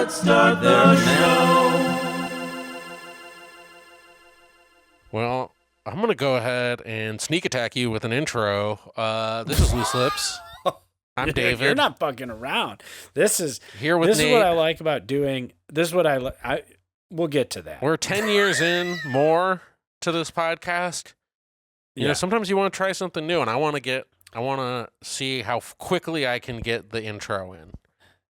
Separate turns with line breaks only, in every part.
let's start the show.
Well, I'm going to go ahead and sneak attack you with an intro. This is LooseLips. I'm David.
You're not fucking around. This is
here with
This
Nate.
is what I like about doing. This is what I we'll get to that.
We're 10 years in more to this podcast. You know, sometimes you want to try something new, and I want to see how quickly I can get the intro in.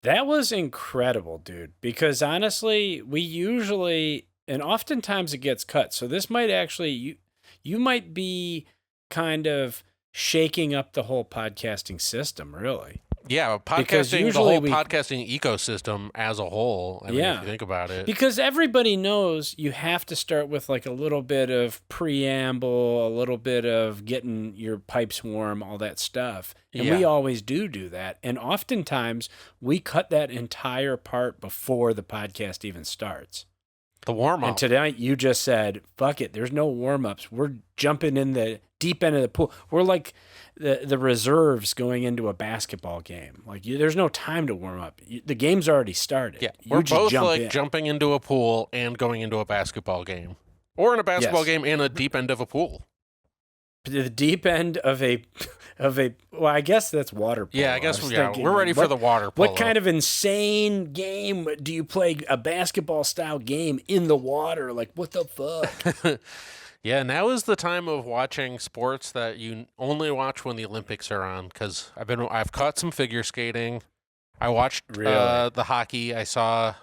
That was incredible, dude, because honestly, we usually and oftentimes it gets cut. So this might actually you might be kind of shaking up the whole podcasting system, really.
Yeah, podcasting, the whole podcasting ecosystem as a whole. I mean, if you think about it.
Because everybody knows you have to start with like a little bit of preamble, a little bit of getting your pipes warm, all that stuff. And we always do that. And oftentimes we cut that entire part before the podcast even starts.
The warm-up.
And tonight you just said, fuck it, there's no warm-ups. We're jumping in the deep end of the pool. We're like the reserves going into a basketball game. Like there's no time to warm up. The game's already started.
Yeah, we're both like jumping into a pool and going into a basketball game. Or in a basketball game and a deep end of a pool.
The deep end of a well, I guess that's water polo.
Yeah, I guess we're ready for the water polo.
What kind of insane game do you play, a basketball style game in the water? Like, what the fuck?
Yeah, now is the time of watching sports that you only watch when the Olympics are on, because I've caught some figure skating. I watched the hockey. I saw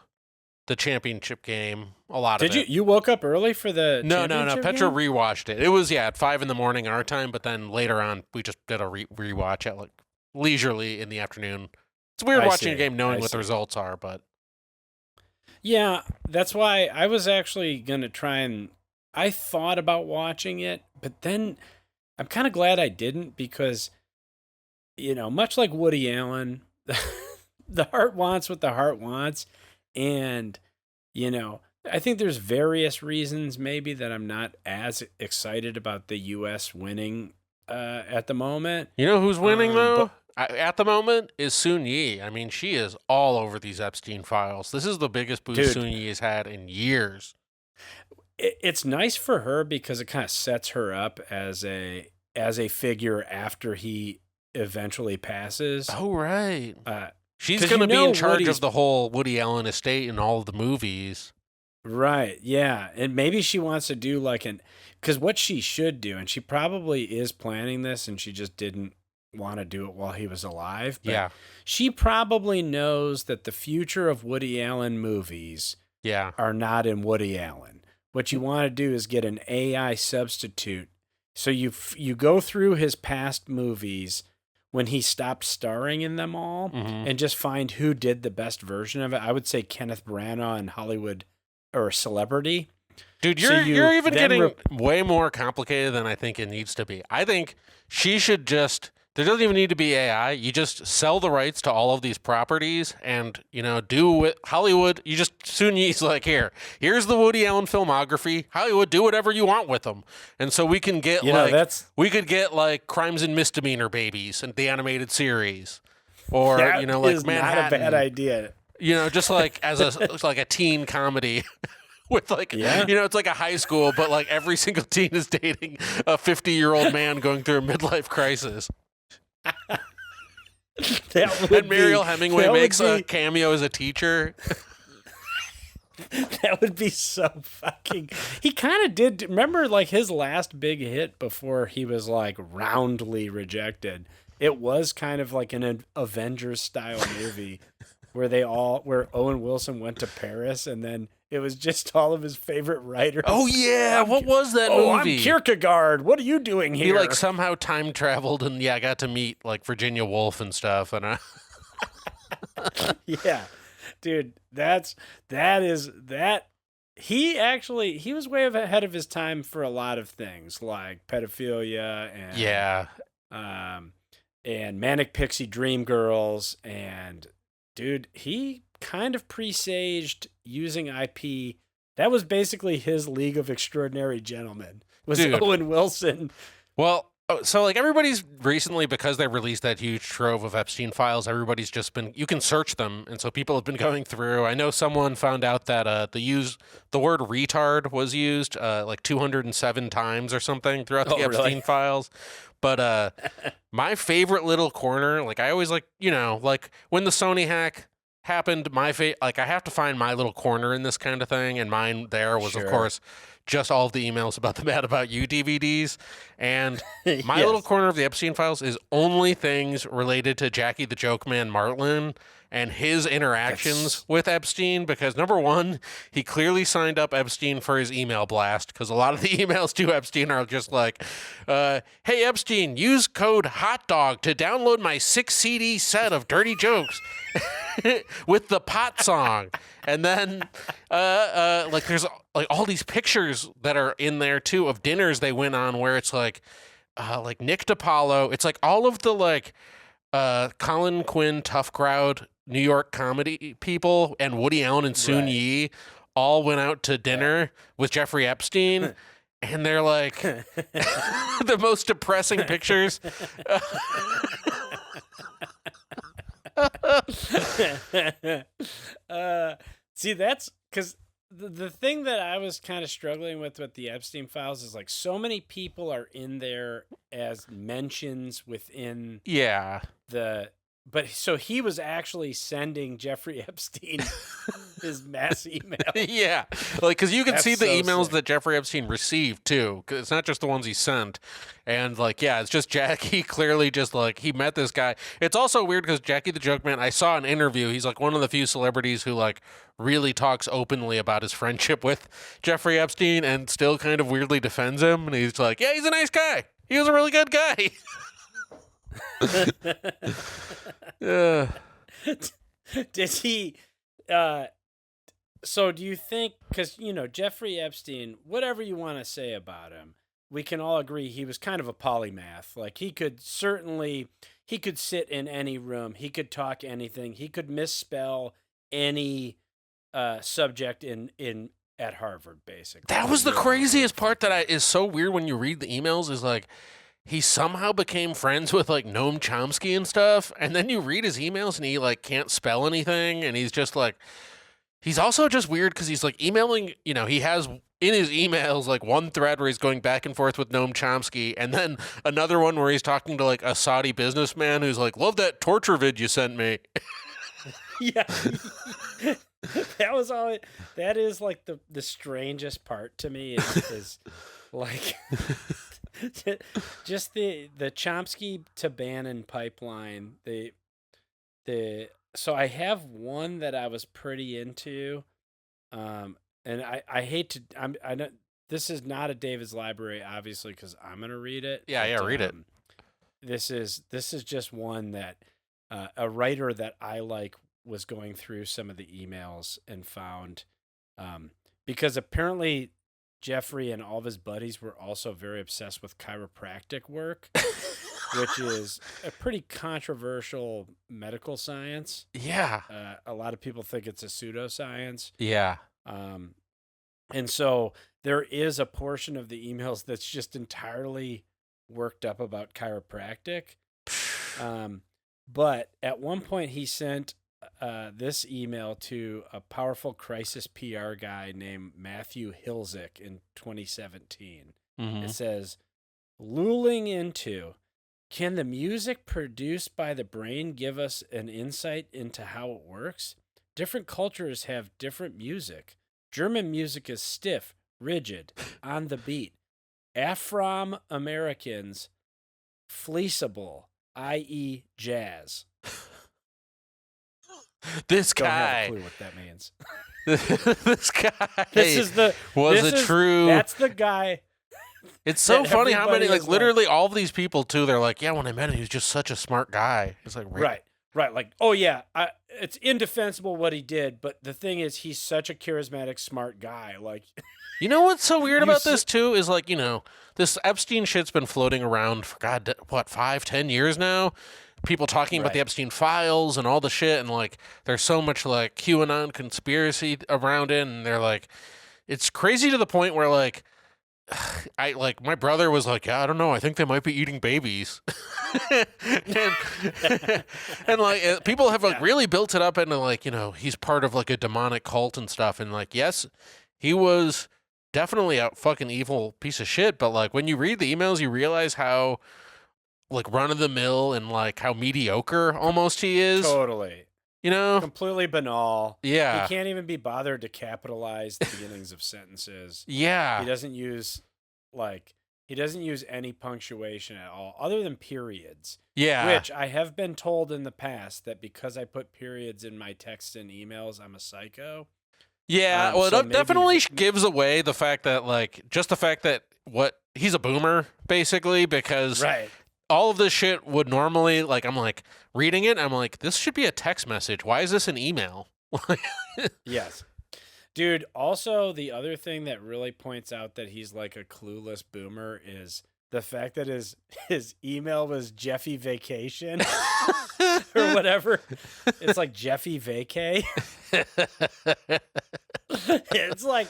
the championship game. A lot of it.
Did you woke up early for the
No. Petra
game?
rewatched it. It was at 5 a.m. our time, but then later on we just did a rewatch at like leisurely in the afternoon. It's weird watching a game knowing what the results are, but
yeah, that's why I was actually gonna try and I thought about watching it, but then I'm kind of glad I didn't because, you know, much like Woody Allen, the heart wants what the heart wants. And, you know, I think there's various reasons maybe that I'm not as excited about the U.S. winning at the moment.
You know who's winning, though? At the moment is Sun Yi. I mean, she is all over these Epstein files. This is the biggest boost Sun Yi has had in years.
It's nice for her because it kind of sets her up as a figure after he eventually passes.
Oh, right. She's going to be in charge of the whole Woody Allen estate and all of the movies.
Right, yeah. And maybe she wants to do like because what she should do, and she probably is planning this and she just didn't want to do it while he was alive. But she probably knows that the future of Woody Allen movies are not in Woody Allen. What you want to do is get an AI substitute. So you go through his past movies when he stopped starring in them all and just find who did the best version of it. I would say Kenneth Branagh in Hollywood or Celebrity.
Dude, you're even getting way more complicated than I think it needs to be. I think she should there doesn't even need to be AI. You just sell the rights to all of these properties and, you know, do with Hollywood. You just Sun Yi's like, here's the Woody Allen filmography. Hollywood, do whatever you want with them. And so we can get we could get like Crimes and Misdemeanor Babies and the animated series, or you know, like Manhattan.
Not a bad idea.
You know, just like as a teen comedy. With like, you know, it's like a high school, but like every single teen is dating a 50-year-old man going through a midlife crisis. And Mariel Hemingway makes a cameo as a teacher.
That would be so fucking... He kind of did... Remember, like, his last big hit before he was, like, roundly rejected? It was kind of like an Avengers-style movie where Owen Wilson went to Paris, and then it was just all of his favorite writers.
Oh, yeah. What was that movie?
I'm Kierkegaard. What are you doing here?
He, like, somehow time traveled and, got to meet, like, Virginia Woolf and stuff. And
yeah. Dude, he was way ahead of his time for a lot of things, like pedophilia and Manic Pixie Dream Girls. And, dude, he kind of presaged using IP. That was basically his League of Extraordinary Gentlemen. Was Owen Wilson.
Well, Oh, so like everybody's recently, because they released that huge trove of Epstein files, everybody's just been, you can search them, and so people have been going through. I know someone found out that the word retard was used like 207 times or something throughout the Epstein files. But my favorite little corner, like I always like, like when the Sony hack happened, like I have to find my little corner in this kind of thing, and mine there was of course just all of the emails about the Mad About You DVDs. And my little corner of the Epstein files is only things related to Jackie the Joke Man Martlin and his interactions with Epstein, because number one, he clearly signed up Epstein for his email blast, because a lot of the emails to Epstein are just like, hey, Epstein, use code HOTDOG to download my 6 CD set of dirty jokes with the pot song. And then like there's like all these pictures that are in there too of dinners they went on where it's like Nick DiPaolo. It's like all of the like Colin Quinn tough crowd New York comedy people and Woody Allen and Soon Yi all went out to dinner with Jeffrey Epstein. And they're like the most depressing pictures.
See, that's because the thing that I was kind of struggling with the Epstein files is like so many people are in there as mentions within but so he was actually sending Jeffrey Epstein his mass email.
Yeah. Like, because you can see the emails that Jeffrey Epstein received, too. 'Cause it's not just the ones he sent. And, like, yeah, it's just Jackie clearly just, like, he met this guy. It's also weird because Jackie the Joke Man, I saw an interview. He's, like, one of the few celebrities who, like, really talks openly about his friendship with Jeffrey Epstein and still kind of weirdly defends him. And he's like, yeah, he's a nice guy. He was a really good guy.
Did he so do you think, because Jeffrey Epstein, whatever you want to say about him, we can all agree he was kind of a polymath. Like he could sit in any room, he could talk anything, he could misspell any subject in at Harvard, basically.
That was the craziest part that is so weird when you read the emails, is like he somehow became friends with like Noam Chomsky and stuff, and then you read his emails and he like can't spell anything, and he's just like, he's also just weird because he's like emailing, he has in his emails like one thread where he's going back and forth with Noam Chomsky, and then another one where he's talking to like a Saudi businessman who's like, love that torture vid you sent me.
Yeah. That is like the strangest part to me is like just the Chomsky to Bannon pipeline. So I have one that I was pretty into, and I hate to I don't. This is not a David's Library, obviously, because I'm gonna read it.
Yeah, read it.
This is just one that a writer that I like was going through some of the emails and found, because apparently Jeffrey and all of his buddies were also very obsessed with chiropractic work, which is a pretty controversial medical science.
Yeah.
A lot of people think it's a pseudoscience.
Yeah.
And so there is a portion of the emails that's just entirely worked up about chiropractic. But at one point he sent this email to a powerful crisis PR guy named Matthew Hilzick in 2017. Mm-hmm. It says, "Luling into, can the music produced by the brain give us an insight into how it works? Different cultures have different music. German music is stiff, rigid, on the beat. Afro-Americans, flexible, i.e. jazz."
This guy.
Don't have a clue what that means.
This guy.
True. That's the guy.
It's so funny how many, like, literally all of these people too. They're like, yeah, when I met him, he was just such a smart guy. It's like,
right. Like, oh yeah, it's indefensible what he did, but the thing is, he's such a charismatic, smart guy. Like,
you know what's so weird about this too is like, this Epstein shit's been floating around for 5-10 years now. People talking about the Epstein files and all the shit, and like there's so much like QAnon conspiracy around it, and they're like, it's crazy to the point where like my brother was like, yeah, I don't know, I think they might be eating babies. and, and like people have like really built it up into like, he's part of like a demonic cult and stuff. And like, yes, he was definitely a fucking evil piece of shit. But like when you read the emails, you realize how like run of the mill and like how mediocre almost he is.
Totally. Completely banal.
Yeah.
He can't even be bothered to capitalize the beginnings of sentences.
Yeah.
He doesn't use any punctuation at all other than periods.
Yeah.
Which I have been told in the past that because I put periods in my texts and emails, I'm a psycho.
Yeah. Well, it definitely gives away the fact that he's a boomer basically, because
right.
all of this shit would normally, like, I'm like reading it, I'm like, this should be a text message. Why is this an email?
Yes. Dude, also the other thing that really points out that he's like a clueless boomer is the fact that his email was Jeffy Vacation or whatever. It's like Jeffy Vacay. It's like,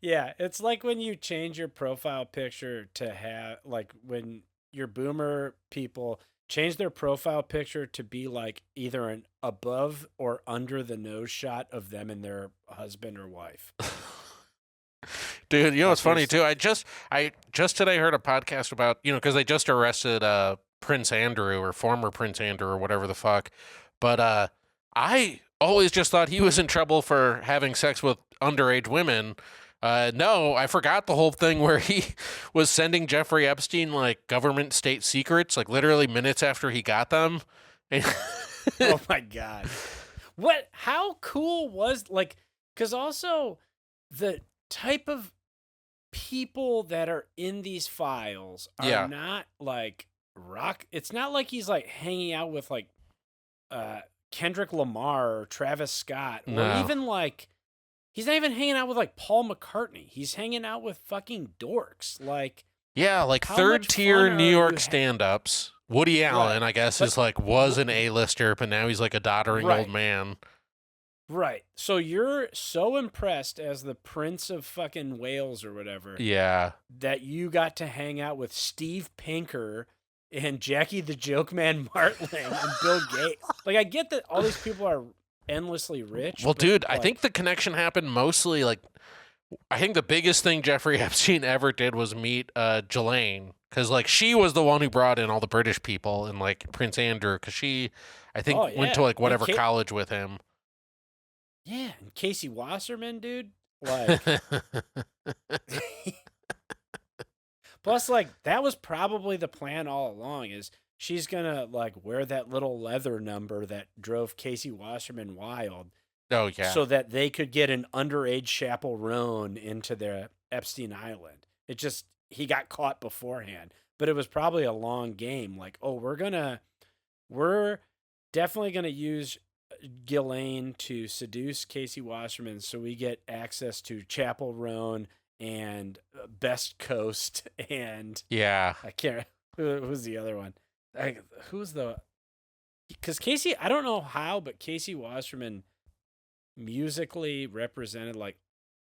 yeah, it's like when you change your profile picture to have, like when your boomer people change their profile picture to be like either an above or under the nose shot of them and their husband or wife.
Dude, what's funny too? I just today heard a podcast about, because they just arrested Prince Andrew or former Prince Andrew or whatever the fuck. But I always just thought he was in trouble for having sex with underage women. No, I forgot the whole thing where he was sending Jeffrey Epstein like government state secrets, like literally minutes after he got them.
Oh my God. How cool was, like, because also the type of people that are in these files are not like it's not like he's like hanging out with like Kendrick Lamar or Travis Scott or even like, he's not even hanging out with like Paul McCartney. He's hanging out with fucking dorks. Like,
yeah, like third tier New York stand-ups. Woody Allen, I guess, was an A-lister, but now he's like a doddering old man.
Right. So you're so impressed as the Prince of fucking Wales or whatever.
Yeah.
That you got to hang out with Steve Pinker and Jackie the Joke Man Martling and Bill Gates. Like, I get that all these people are endlessly rich.
Well, dude, I think the connection happened mostly like, I think the biggest thing Jeffrey Epstein ever did was meet Ghislaine, because like she was the one who brought in all the British people and like Prince Andrew, because she, I think, went to like whatever college with him.
Yeah, and Casey Wasserman, dude. Like, plus, like, that was probably the plan all along, is she's gonna like wear that little leather number that drove Casey Wasserman wild.
Oh yeah.
So that they could get an underage chaperone into their Epstein Island. He got caught beforehand, but it was probably a long game. Like, oh, we're definitely gonna use Ghislaine to seduce Casey Wasserman, so we get access to Chapel Roan and Best Coast, and I can't. Who's the other one? Who's the? Because Casey, I don't know how, but Casey Wasserman musically represented like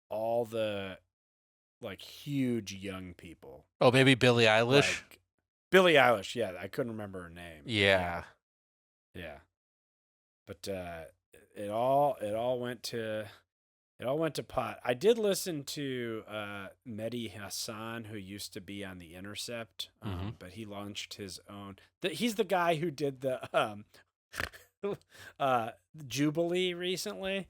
all the like huge young people.
Oh, maybe Billie Eilish.
Like, Billie Eilish, yeah, I couldn't remember her name.
Yeah.
But it all went to pot. I did listen to Mehdi Hassan, who used to be on The Intercept, but he launched his own. He's the guy who did the Jubilee recently.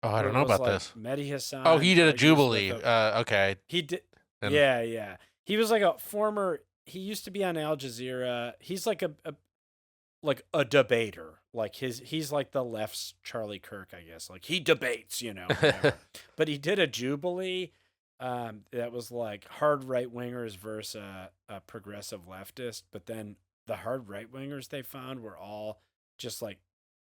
Oh, I don't know about this.
Mehdi Hassan.
Oh, he did a Jubilee. Okay.
He did. Yeah. He was like a former. He used to be on Al Jazeera. He's like a debater. Like he's like the left's Charlie Kirk, I guess. Like he debates, whatever. But he did a Jubilee that was like hard right wingers versus a progressive leftist. But then the hard right wingers they found were all just like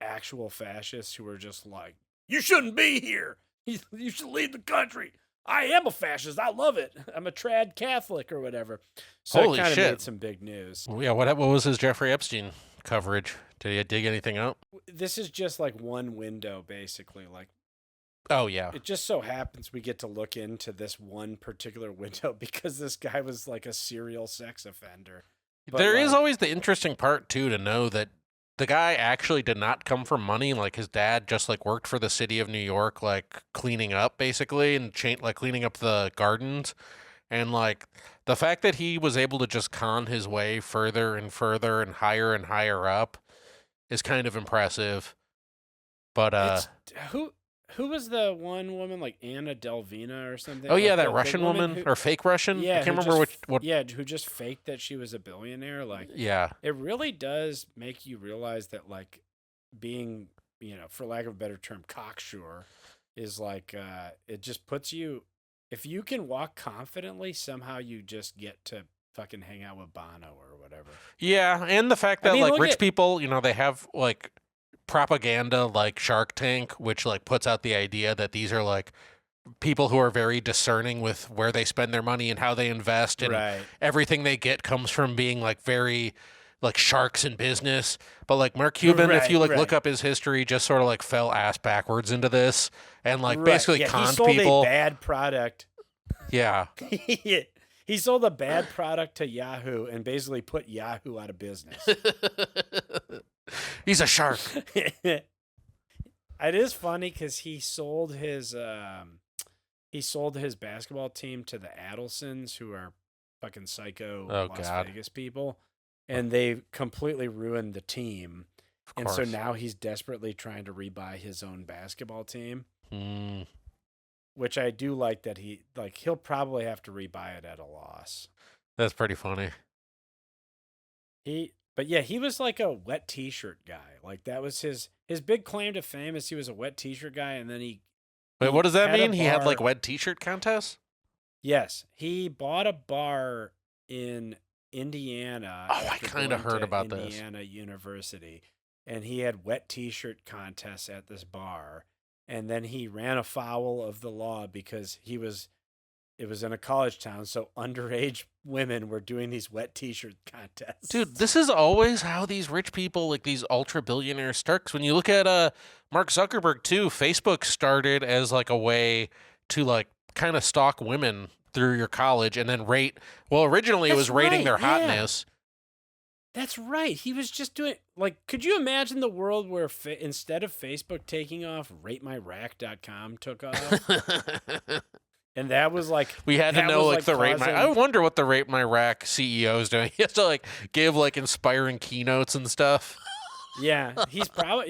actual fascists who were just like, you shouldn't be here. You should leave the country. I am a fascist. I love it. I'm a trad Catholic or whatever. So
Holy
it kind of
shit.
made some big news.
Yeah, what was his Jeffrey Epstein coverage? Did he dig anything up?
This is just like one window, basically. Like,
Oh, yeah.
It just so happens we get to look into this one particular window because this guy was like a serial sex offender. But
there is always the interesting part, too, to know that the guy actually did not come from money. Like, his dad just, like, worked for the city of New York, like, cleaning up, basically, and like, cleaning up the gardens. And, like, the fact that he was able to just con his way further and further and higher up is kind of impressive. But,
who was the one woman, like Anna Delvina or something?
Oh, yeah,
like
that Russian woman or fake Russian?
Yeah,
I can't remember what.
Yeah, who just faked that she was a billionaire. Like,
yeah.
It really does make you realize that, like, being, for lack of a better term, cocksure is like, it just puts you, if you can walk confidently, somehow you just get to fucking hang out with Bono or whatever.
Yeah, and the fact that, like, rich people, they have, like, propaganda like Shark Tank, which like puts out the idea that these are like people who are very discerning with where they spend their money and how they invest, and everything they get comes from being like very like sharks in business. But like Mark Cuban, if you like look up his history, just sort of like fell ass backwards into this and like basically conned people.
He sold a bad product.
Yeah.
He sold a bad product to Yahoo and basically put Yahoo out of business.
He's a shark.
It is funny because he sold his basketball team to the Adelsons, who are fucking psycho Las Vegas people, and they completely ruined the team. And so now he's desperately trying to rebuy his own basketball team. Which I do like that he'll probably have to rebuy it at a loss.
That's pretty funny.
But yeah, he was like a wet t-shirt guy. Like that was his big claim to fame is he was a wet t-shirt guy, and then he
Wait, what does that mean? He had like wet t-shirt contests?
Yes. He bought a bar in Indiana.
Oh, I kind of heard about this.
Indiana University. And he had wet t-shirt contests at this bar. And then he ran afoul of the law because it was in a college town, so underage women were doing these wet t-shirt contests.
Dude, this is always how these rich people, like these ultra billionaires, start. 'Cause when you look at Mark Zuckerberg too, Facebook started as like a way to like kind of stalk women through your college and then rate. Well, originally it was rating their hotness.
That's right. He was just doing like, could you imagine the world where instead of Facebook taking off, RateMyRack.com took off? And that was like
we had to know like the Rate My. I wonder what the Rate My Rack CEO is doing. He has to like give like inspiring keynotes and stuff.
Yeah, he's probably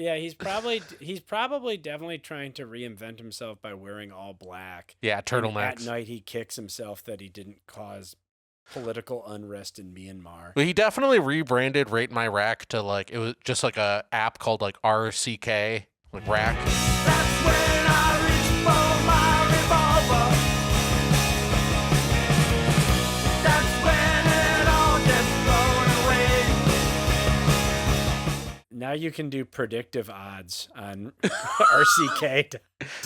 definitely trying to reinvent himself by wearing all black.
Yeah, turtleneck.
At night he kicks himself that he didn't cause political unrest in Myanmar.
Well, he definitely rebranded Rate My Rack to like it was just like a app called like RCK, like Rack. That's when I reach for my revolver.
Now you can do predictive odds on RCK.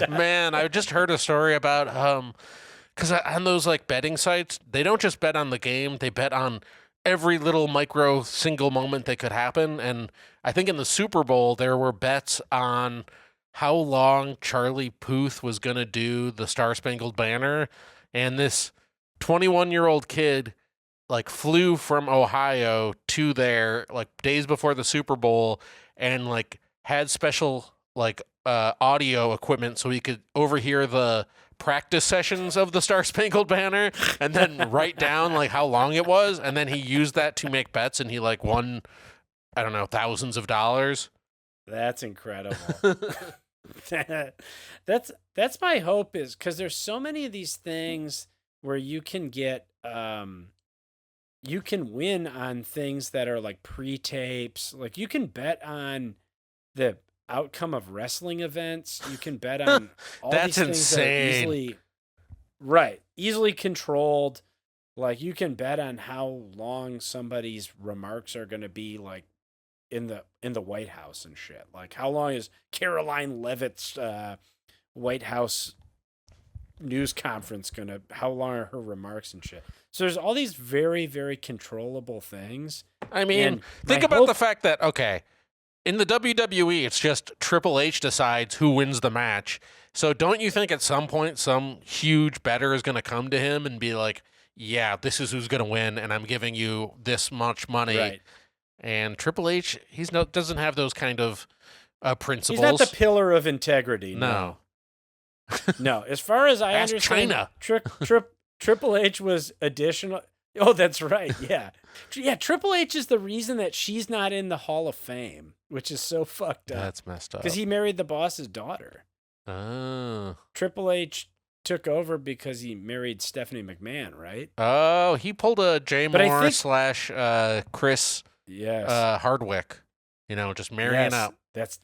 Man, I just heard a story about because on those like betting sites, they don't just bet on the game; they bet on every little micro single moment that could happen. And I think in the Super Bowl, there were bets on how long Charlie Puth was going to do the Star Spangled Banner, and this 21-year-old kid like flew from Ohio to there like days before the Super Bowl and like had special like audio equipment so he could overhear the practice sessions of the Star Spangled Banner and then write down like how long it was, and then he used that to make bets and he like won, I don't know, thousands of dollars.
That's incredible. That's my hope, is because there's so many of these things where you can get you can win on things that are like pre-tapes. Like you can bet on the outcome of wrestling events. You can bet on all these things
insane.
That are easily controlled. Like you can bet on how long somebody's remarks are going to be like in the White House and shit. Like how long is Caroline Leavitt's White House news conference how long are her remarks and shit. So there's all these very, very controllable things.
I mean, think about the fact that, okay, in the WWE, it's just Triple H decides who wins the match. So don't you think at some point some huge bettor is going to come to him and be like, yeah, this is who's going to win, and I'm giving you this much money.
Right.
And Triple H, doesn't have those kind of principles.
He's not the pillar of integrity.
No.
No. As far as I understand,
China.
Triple H was additional. Oh, that's right. Yeah. Yeah, Triple H is the reason that she's not in the Hall of Fame, which is so fucked up.
That's messed up.
Because he married the boss's daughter.
Oh.
Triple H took over because he married Stephanie McMahon, right?
Oh, he pulled a Jay Moore / Chris Hardwick. Just marrying up.
That's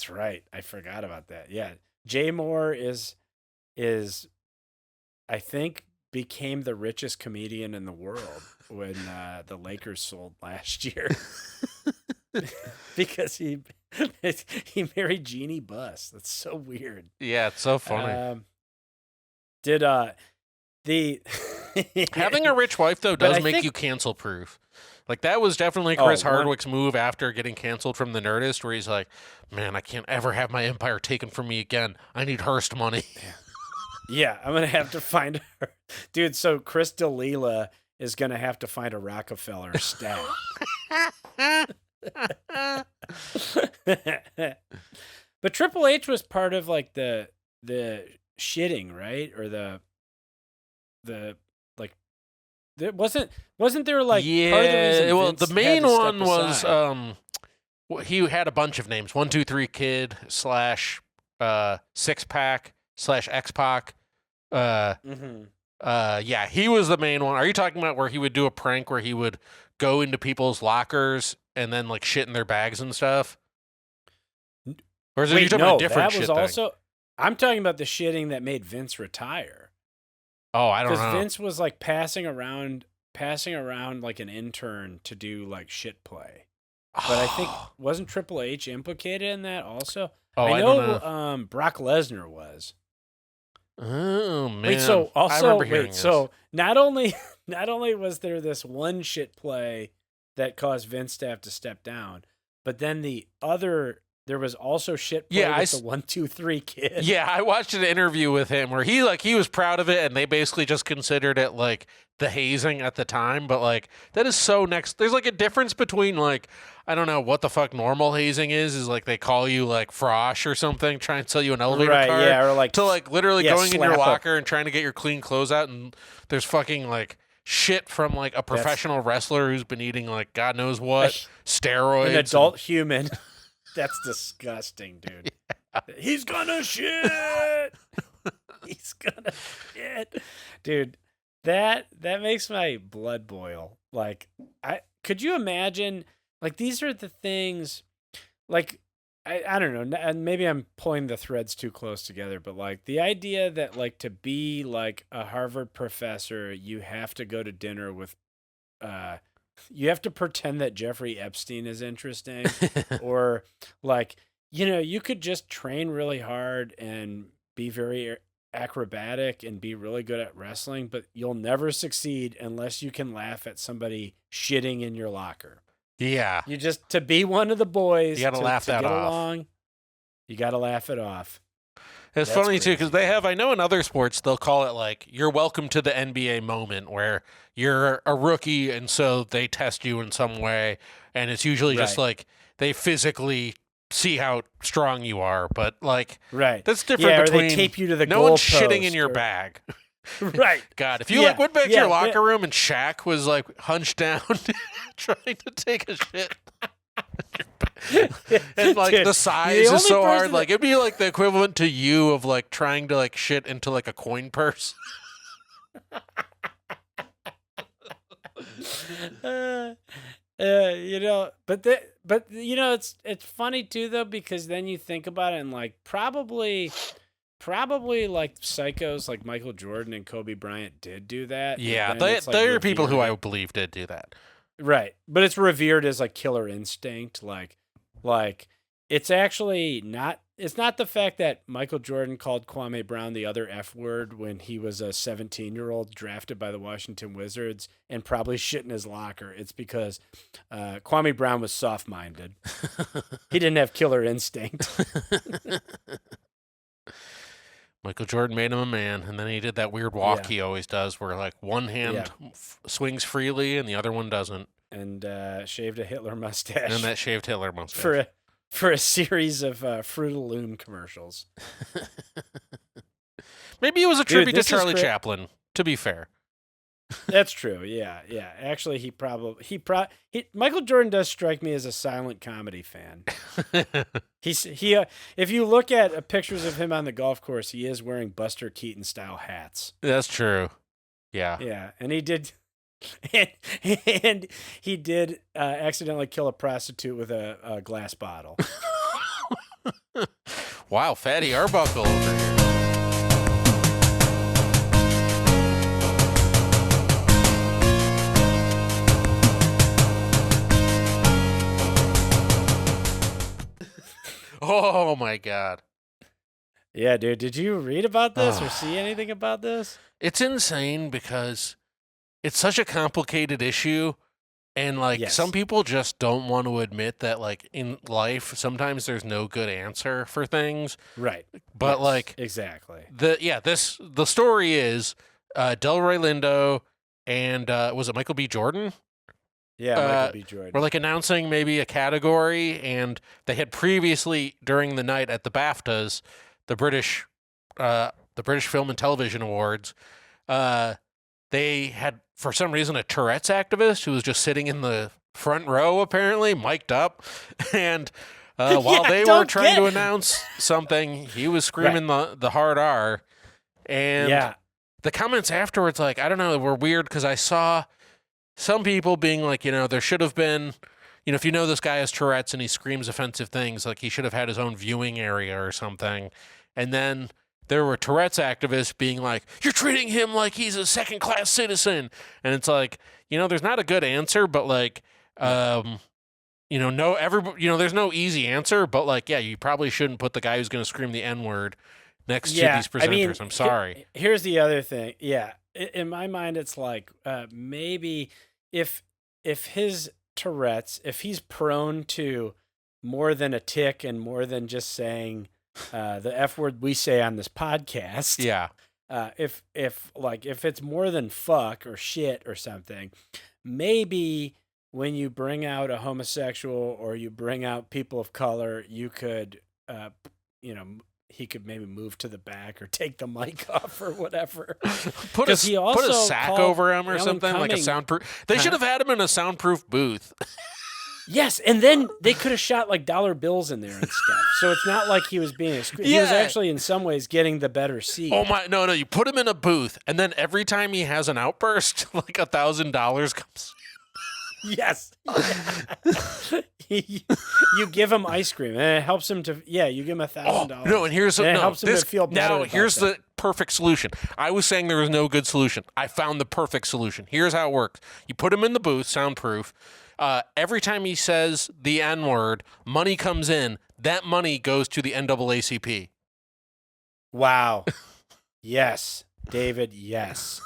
right. I forgot about that. Yeah. Jay Moore is I think became the richest comedian in the world when the Lakers sold last year. Because he married Jeannie Buss. That's so weird.
Yeah, it's so funny. Having a rich wife though does make you cancel proof. Like that was definitely Chris Hardwick's move after getting canceled from the Nerdist, where he's like, "Man, I can't ever have my empire taken from me again. I need Hearst money."
Yeah, I'm gonna have to find her, dude. So Chris D'Elia is gonna have to find a Rockefeller stat. But Triple H was part of like the shitting, right? Or the like there wasn't there like part of the reason
well,
Vince
the main
had to
one
step aside?
was he had a bunch of names: 123 Kid / Six Pack / X-Pac. Yeah, he was the main one. Are you talking about where he would do a prank where he would go into people's lockers and then like shit in their bags and stuff? Or is it you talking about a different shit thing?
I'm talking about the shitting that made Vince retire.
Oh, I don't know.
Because Vince was like passing around like an intern to do like shit play. But I think wasn't Triple H implicated in that also?
Oh,
I
don't
know. Brock Lesnar was.
Oh man!
Wait, so not only was there this one shit play that caused Vince to have to step down, but then there was also shit play with the 123 Kid.
Yeah, I watched an interview with him where he was proud of it, and they basically just considered it like the hazing at the time. But like that is so next. There's like a difference between like I don't know what the fuck normal hazing is like they call you like frosh or something, trying to sell you an elevator card,
or like
to like literally going in your locker and trying to get your clean clothes out, and there's fucking like shit from like a professional wrestler who's been eating like God knows what steroids,
an adult human. That's disgusting, dude. Yeah. He's gonna shit. He's gonna shit, dude. That makes my blood boil. Like, could you imagine? Like, these are the things. Like, I don't know. And maybe I'm pulling the threads too close together. But like the idea that like to be like a Harvard professor, you have to go to dinner with. You have to pretend that Jeffrey Epstein is interesting, or like, you could just train really hard and be very acrobatic and be really good at wrestling, but you'll never succeed unless you can laugh at somebody shitting in your locker.
Yeah.
You just, to be one of the boys,
you got to laugh that off.
Along, you got to laugh it off.
It's funny, too, because I know in other sports, they'll call it like, you're welcome to the NBA moment, where you're a rookie, and so they test you in some way, and it's usually just like, they physically see how strong you are, but like, that's different between,
or they tape you to the
no one's shitting in your bag.
Right.
God, if you went back to your locker room and Shaq was like hunched down trying to take a shit. And like the size is so hard, like it'd be like the equivalent to you of like trying to like shit into like a coin purse.
But it's funny too though, because then you think about it and like probably like psychos like Michael Jordan and Kobe Bryant did do that.
Yeah, there are people who I believe did do that.
Right, but it's revered as like killer instinct, like it's actually not it's not the fact that Michael Jordan called Kwame Brown the other F word when he was a 17-year-old drafted by the Washington Wizards and probably shit in his locker. It's because Kwame Brown was soft-minded. He didn't have killer instinct.
Michael Jordan made him a man, and then he did that weird walk he always does where like one hand swings freely and the other one doesn't.
And shaved a Hitler mustache.
And that shaved Hitler mustache.
For a series of Fruit of the Loom commercials.
Maybe it was a tribute to Charlie Chaplin, to be fair.
That's true. Yeah. Actually, Michael Jordan does strike me as a silent comedy fan. If you look at pictures of him on the golf course, he is wearing Buster Keaton style hats.
That's true. Yeah.
Yeah, and he did. And he did accidentally kill a prostitute with a glass bottle.
Wow, Fatty Arbuckle over here. Oh my God.
Yeah, dude. Did you read about this or see anything about this?
It's insane because it's such a complicated issue, and like some people just don't want to admit that like in life sometimes there's no good answer for things.
Right.
But like
exactly.
The story is Delroy Lindo and was it Michael B. Jordan?
Yeah, Michael B. Jordan.
We're like announcing maybe a category, and they had previously during the night at the BAFTAs, the British Film and Television Awards, they had for some reason a Tourette's activist who was just sitting in the front row, apparently mic'd up, and while they were trying to announce something, he was screaming the hard R, and the comments afterwards, like I don't know, were weird because I saw some people being like, there should have been, if you know this guy has Tourette's and he screams offensive things, like he should have had his own viewing area or something. And then there were Tourette's activists being like, you're treating him like he's a second-class citizen. And it's like, there's not a good answer, but like, there's no easy answer, but like, you probably shouldn't put the guy who's going to scream the N-word next to these presenters. I'm sorry.
Here's the other thing. Yeah. In my mind, it's like maybe if his Tourette's, if he's prone to more than a tick and more than just saying the F word we say on this podcast, if it's more than fuck or shit or something, maybe when you bring out a homosexual or you bring out people of color, you could he could maybe move to the back or take the mic off or whatever.
Put a sack over him or something, like a soundproof. They should have had him in a soundproof booth.
Yes, and then they could have shot like dollar bills in there and stuff. So it's not like he was being he was actually in some ways getting the better seat.
Oh my, no, you put him in a booth, and then every time he has an outburst, like $1,000 comes.
Yes. You give him ice cream, and it helps him to. Yeah, you give him $1,000.
No, and here's
it helps him to feel better.
Now, here's the perfect solution. I was saying there was no good solution. I found the perfect solution. Here's how it works: you put him in the booth, soundproof. Every time he says the N-word, money comes in. That money goes to the NAACP.
Wow. Yes, David. Yes.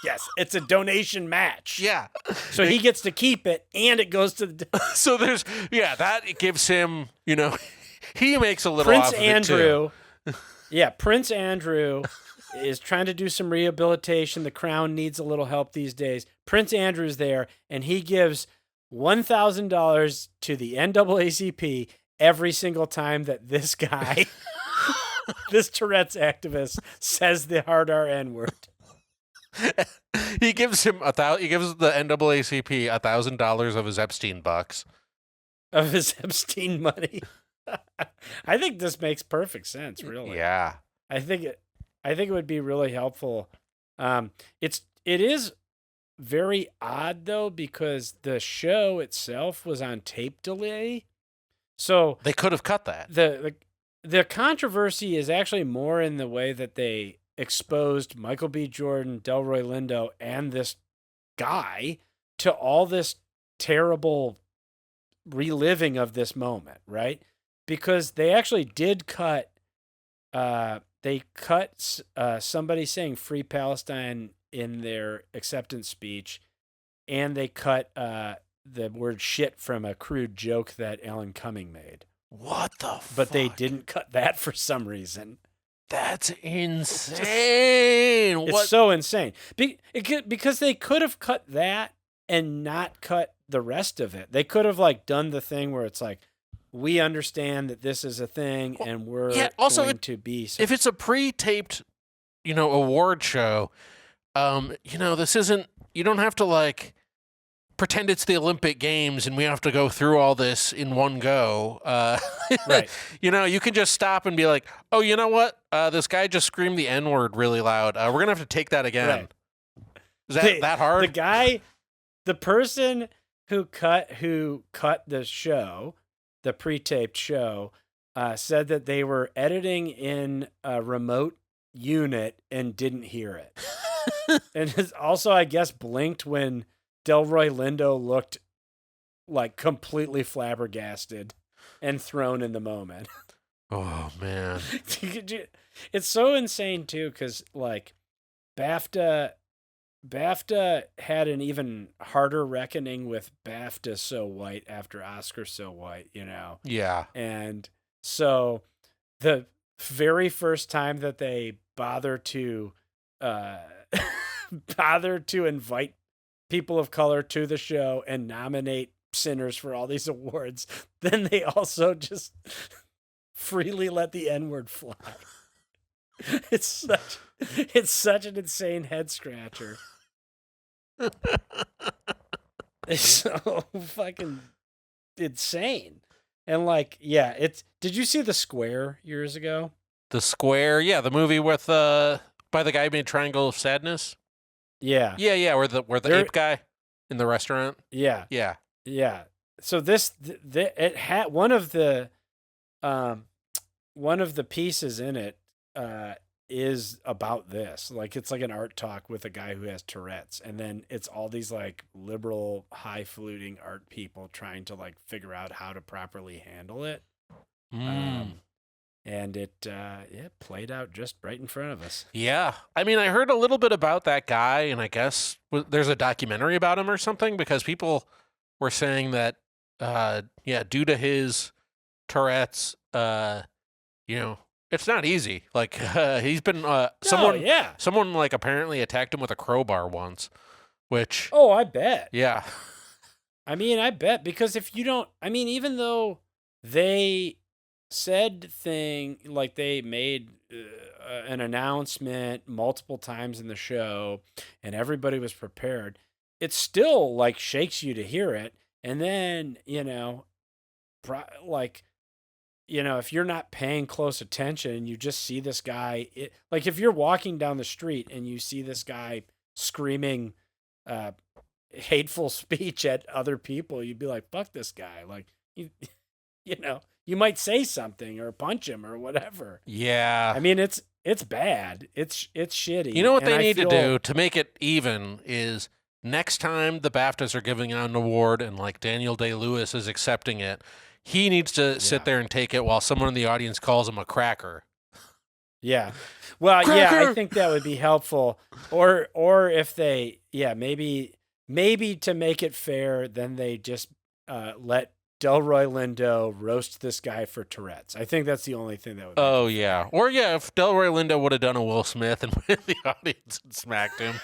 Yes, it's a donation match.
Yeah.
So he gets to keep it, and it goes to the...
So there's... Yeah, that it gives him, he makes a little off of it, too.
Yeah, Prince Andrew is trying to do some rehabilitation. The Crown needs a little help these days. Prince Andrew's there, and he gives $1,000 to the NAACP every single time that this guy, this Tourette's activist, says the hard R N-word.
He gives the NAACP $1,000 of his Epstein bucks.
Of his Epstein money. I think this makes perfect sense, really.
Yeah.
I think it would be really helpful. It is very odd though, because the show itself was on tape delay. So
they could have cut that.
The controversy is actually more in the way that they exposed Michael B. Jordan, Delroy Lindo, and this guy to all this terrible reliving of this moment, right? because they actually did cut. They cut somebody saying "Free Palestine" in their acceptance speech, and they cut the word "shit" from a crude joke that Alan Cumming made.
What the fuck?
But they didn't cut that for some reason.
That's insane.
It's so insane. Because they could have cut that and not cut the rest of it. They could have like done the thing where it's like, we understand that this is a thing and we're going to be.
If it's a pre-taped, award show, this isn't, you don't have to like pretend it's the Olympic Games and we have to go through all this in one go.
Right.
You can just stop and be like, oh, you know what? This guy just screamed the N-word really loud. We're going to have to take that again.
Right.
Is that hard?
The person who cut the show, the pre-taped show, said that they were editing in a remote unit and didn't hear it. And also, I guess, blinked when Delroy Lindo looked like completely flabbergasted and thrown in the moment.
Oh, man.
It's so insane, too, because, like, BAFTA had an even harder reckoning with BAFTA So White after Oscar So White,
Yeah.
And so the very first time that they bother to invite people of color to the show and nominate sinners for all these awards, then they also just freely let the N-word fly. It's such an insane head scratcher. It's so fucking insane. And like, yeah, did you see The Square years ago?
The Square, yeah, the movie with by the guy who made Triangle of Sadness.
Yeah.
Yeah, where the ape guy in the restaurant.
Yeah.
Yeah.
Yeah. So it had one of the pieces in it is about this. Like, it's like an art talk with a guy who has Tourette's, and then it's all these like liberal highfalutin art people trying to like figure out how to properly handle it. And it played out just right in front of us. Yeah.
I mean, I heard a little bit about that guy, and I guess there's a documentary about him or something, because people were saying that, due to his Tourette's, it's not easy. Like, he's been, someone like apparently attacked him with a crowbar once, which.
Oh, I bet.
Yeah.
I mean, I bet, because if you don't, I mean, even though they said like they made an announcement multiple times in the show and everybody was prepared, it still like shakes you to hear it. And then, if you're not paying close attention and you just see this guy, like if you're walking down the street and you see this guy screaming hateful speech at other people, you'd be like, fuck this guy. Like, you might say something or punch him or whatever.
Yeah.
I mean, it's bad. It's shitty.
You know what they need to do to make it even is next time the BAFTAs are giving out an award and like Daniel Day-Lewis is accepting it, he needs to sit there and take it while someone in the audience calls him a cracker.
Yeah. Well, cracker! Yeah, I think that would be helpful. Or if they, maybe to make it fair, then they just let Delroy Lindo roast this guy for Tourette's. I think that's the only thing that would.
Oh yeah, or if Delroy Lindo would have done a Will Smith and went in the audience and smacked him.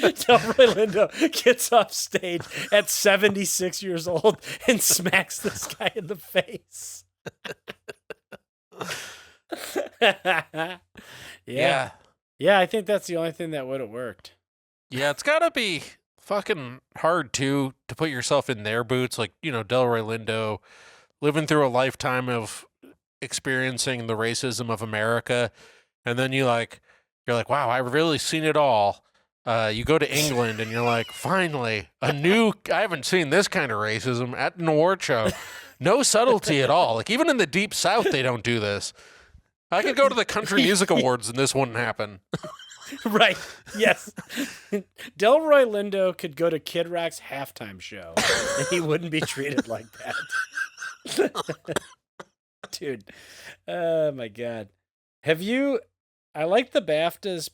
Delroy Lindo gets off stage at 76 years old and smacks this guy in the face. Yeah, I think that's the only thing that would have worked.
Yeah, it's gotta be fucking hard to put yourself in their boots, like, Delroy Lindo living through a lifetime of experiencing the racism of America, and then you're like, wow, I've really seen it all. You go to England and you're like, finally, I haven't seen this kind of racism at an award show. No subtlety at all. Like, even in the Deep South, they don't do this. I could go to the Country Music Awards and this wouldn't happen.
Right. Yes. Delroy Lindo could go to Kid Rock's halftime show and he wouldn't be treated like that. Dude. Oh my God. I like the BAFTAs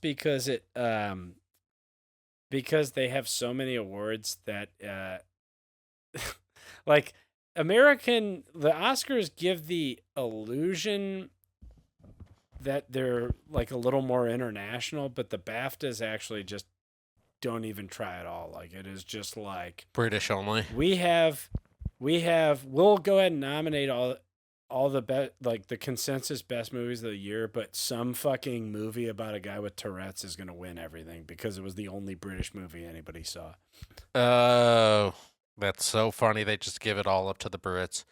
because they have so many awards that like the Oscars give the illusion that they're like a little more international, but the BAFTAs actually just don't even try at all. Like it is just like
British only.
We'll go ahead and nominate all the the consensus best movies of the year, but some fucking movie about a guy with Tourette's is going to win everything because it was the only British movie anybody saw.
Oh, that's so funny. They just give it all up to the Brits.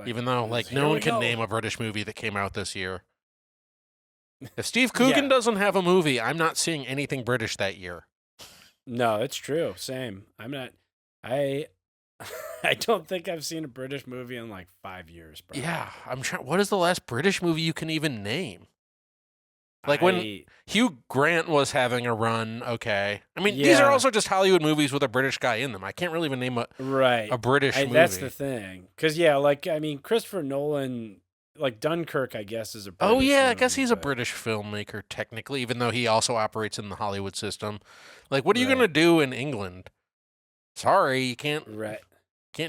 Even though no one can name a British movie that came out this year. If Steve Coogan doesn't have a movie, I'm not seeing anything British that year.
No, it's true. Same. I don't think I've seen a British movie in like 5 years, bro.
Yeah, I'm trying. What is the last British movie you can even name? Like when Hugh Grant was having a run, okay. I mean, these are also just Hollywood movies with a British guy in them. I can't really even name a British movie.
That's the thing. Because, Christopher Nolan, like Dunkirk, I guess, is a British movie,
I guess he's a British filmmaker, technically, even though he also operates in the Hollywood system. Like, what are you going to do in England? Sorry, you can't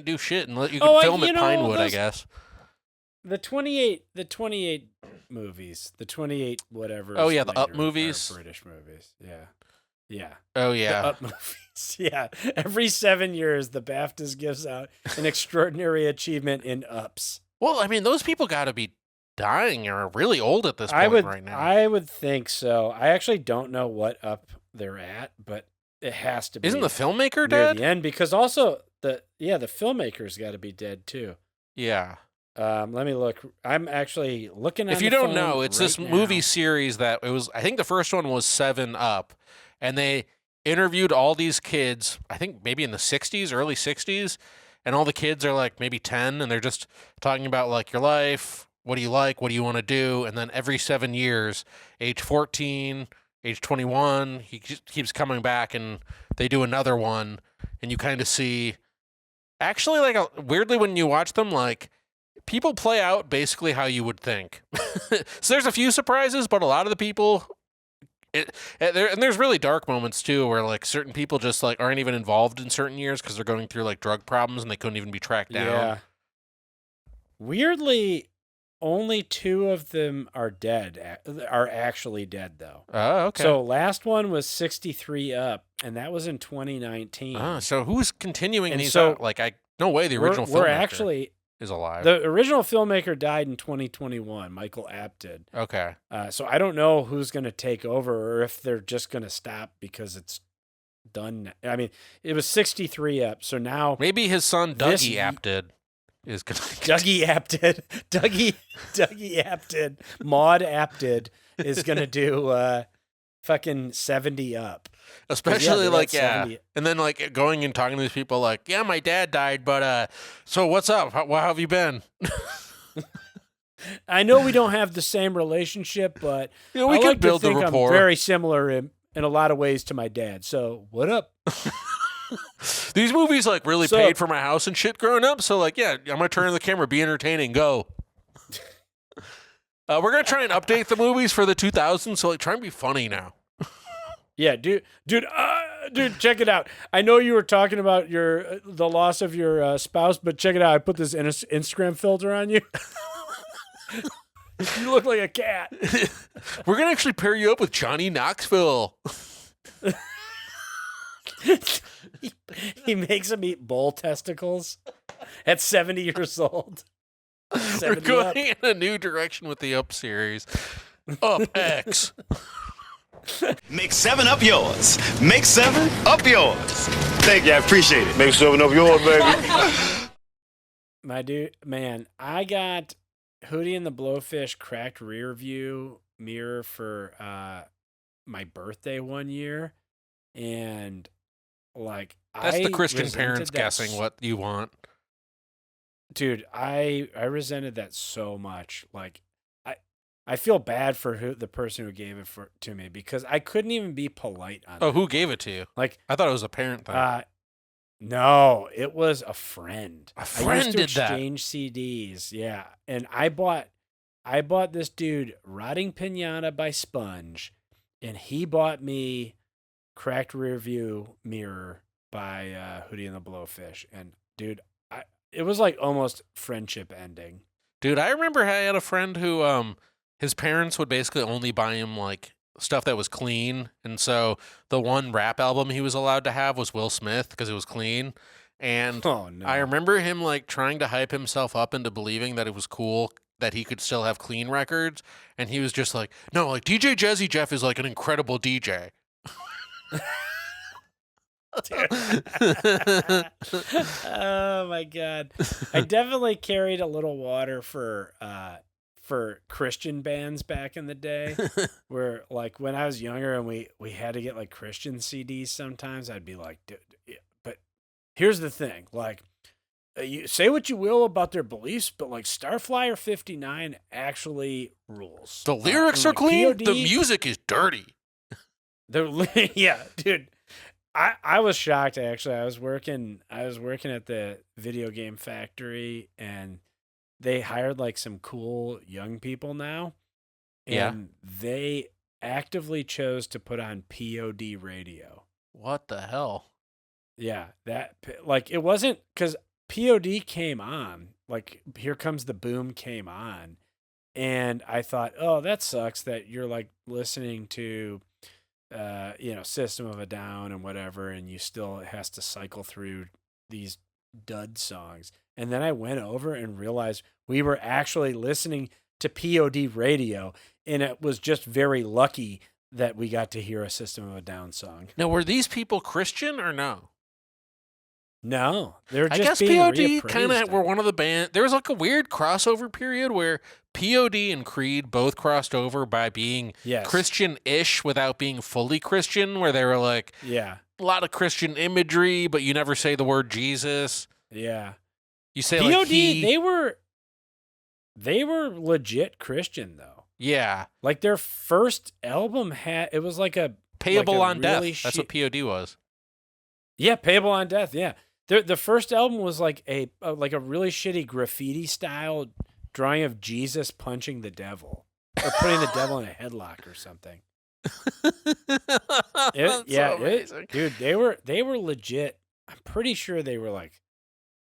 do shit unless you can film at Pinewood, I guess.
The 28 movies, the 28 whatever.
Oh yeah, the Up movies,
British movies. Yeah.
Oh yeah,
the Up movies. Yeah. Every 7 years, the BAFTAs gives out an extraordinary achievement in Ups.
Well, I mean, those people got to be dying or really old at this point right now.
I would think so. I actually don't know what Up they're at, but it has to be.
Isn't the filmmaker dead?
The end, because also the filmmaker's got to be dead too.
Yeah.
Let me look. I'm actually looking at.
If you don't know, it's this movie series that it was. I think the first one was 7 Up, and they interviewed all these kids. I think maybe in the '60s, early '60s, and all the kids are like maybe 10, and they're just talking about like your life. What do you like? What do you want to do? And then every 7 years, age 14, age 21, he keeps coming back, and they do another one, and you kind of see. Actually, weirdly, when you watch them, like. People play out basically how you would think. So there's a few surprises, but a lot of the people, and there's really dark moments too, where like certain people just like aren't even involved in certain years because they're going through like drug problems and they couldn't even be tracked down.
Yeah. Weirdly, only 2 of them are actually dead though.
Oh, okay.
So last one was 63 Up, and that was in 2019.
Oh, so who's continuing these out? Like no way the original filmmaker is alive.
The original filmmaker died in 2021, Michael Apted.
Okay.
So I don't know who's going to take over or if they're just going to stop because it's done. I mean, it was 63 Up, so now...
Maybe his son, Dougie Apted, is going to...
Dougie Apted. Dougie Apted. Maud Apted is going to do fucking 70 Up.
Especially and then like going and talking to these people like, yeah, my dad died, but so what's up? How have you been?
I know we don't have the same relationship, but
we could build a rapport.
I'm very similar in a lot of ways to my dad. So what up?
These movies like really paid for my house and shit growing up. So like, yeah, I'm gonna turn on the camera, be entertaining, go. We're gonna try and update the movies for the 2000s. So like, try and be funny now.
Yeah, dude, check it out. I know you were talking about the loss of your spouse, but check it out. I put this Instagram filter on you. You look like a cat.
We're gonna actually pair you up with Johnny Knoxville.
He makes him eat bull testicles at 70 years old.
We're going in a new direction with the Up series. Up X.
Make 7 up yours. Make 7 up yours. Thank you. I appreciate it.
Make 7 up yours, baby.
My dude, man, I got Hootie and the Blowfish cracked rear view mirror for my birthday one year. And like,
that's the Christian parents guessing what you want.
Dude, I resented that so much. Like, I feel bad for the person who gave it to me because I couldn't even be polite on it.
Oh, who gave it to you?
Like,
I thought it was a parent thing.
No, it was a friend.
A friend did that.
Exchange CDs, yeah. And I bought this dude Rotting Pinata by Sponge, and he bought me Cracked Rearview Mirror by Hootie and the Blowfish. And dude, it was like almost friendship ending.
Dude, I remember I had a friend who his parents would basically only buy him like stuff that was clean, and so the one rap album he was allowed to have was Will Smith because it was clean. And I remember him like trying to hype himself up into believing that it was cool that he could still have clean records, and he was just like, no, like DJ Jazzy Jeff is like an incredible DJ.
Oh my God. I definitely carried a little water for Christian bands back in the day, where like when I was younger and we had to get like Christian CDs sometimes, I'd be like, dude, but here's the thing, like you say what you will about their beliefs, but like Starflyer 59 actually rules.
The lyrics are clean.
POD,
the music is dirty.
Yeah, dude. I was shocked actually. I was working at the video game factory, and they hired like some cool young people now. And they actively chose to put on POD radio.
What the hell?
Yeah, that like it wasn't because POD came on, like Here Comes the Boom came on, and I thought, oh, that sucks that you're like listening to System of a Down and whatever, and you still has to cycle through these dud songs. And then I went over and realized we were actually listening to POD radio, and it was just very lucky that we got to hear a System of a Down song.
Now, were these people Christian or no?
No, they're just
I guess POD kind of were one of the band. There was like a weird crossover period where POD and Creed both crossed over by being Christian-ish without being fully Christian, where they were like, a lot of Christian imagery, but you never say the word Jesus.
Yeah.
You say
POD,
like
they were legit Christian though.
Yeah.
Like their first album it was like a
Payable
like a
on
really
Death. That's what POD was.
Yeah, Payable on Death, yeah. The first album was like a really shitty graffiti style drawing of Jesus punching the devil or putting the devil in a headlock or something. Dude, they were legit. I'm pretty sure they were like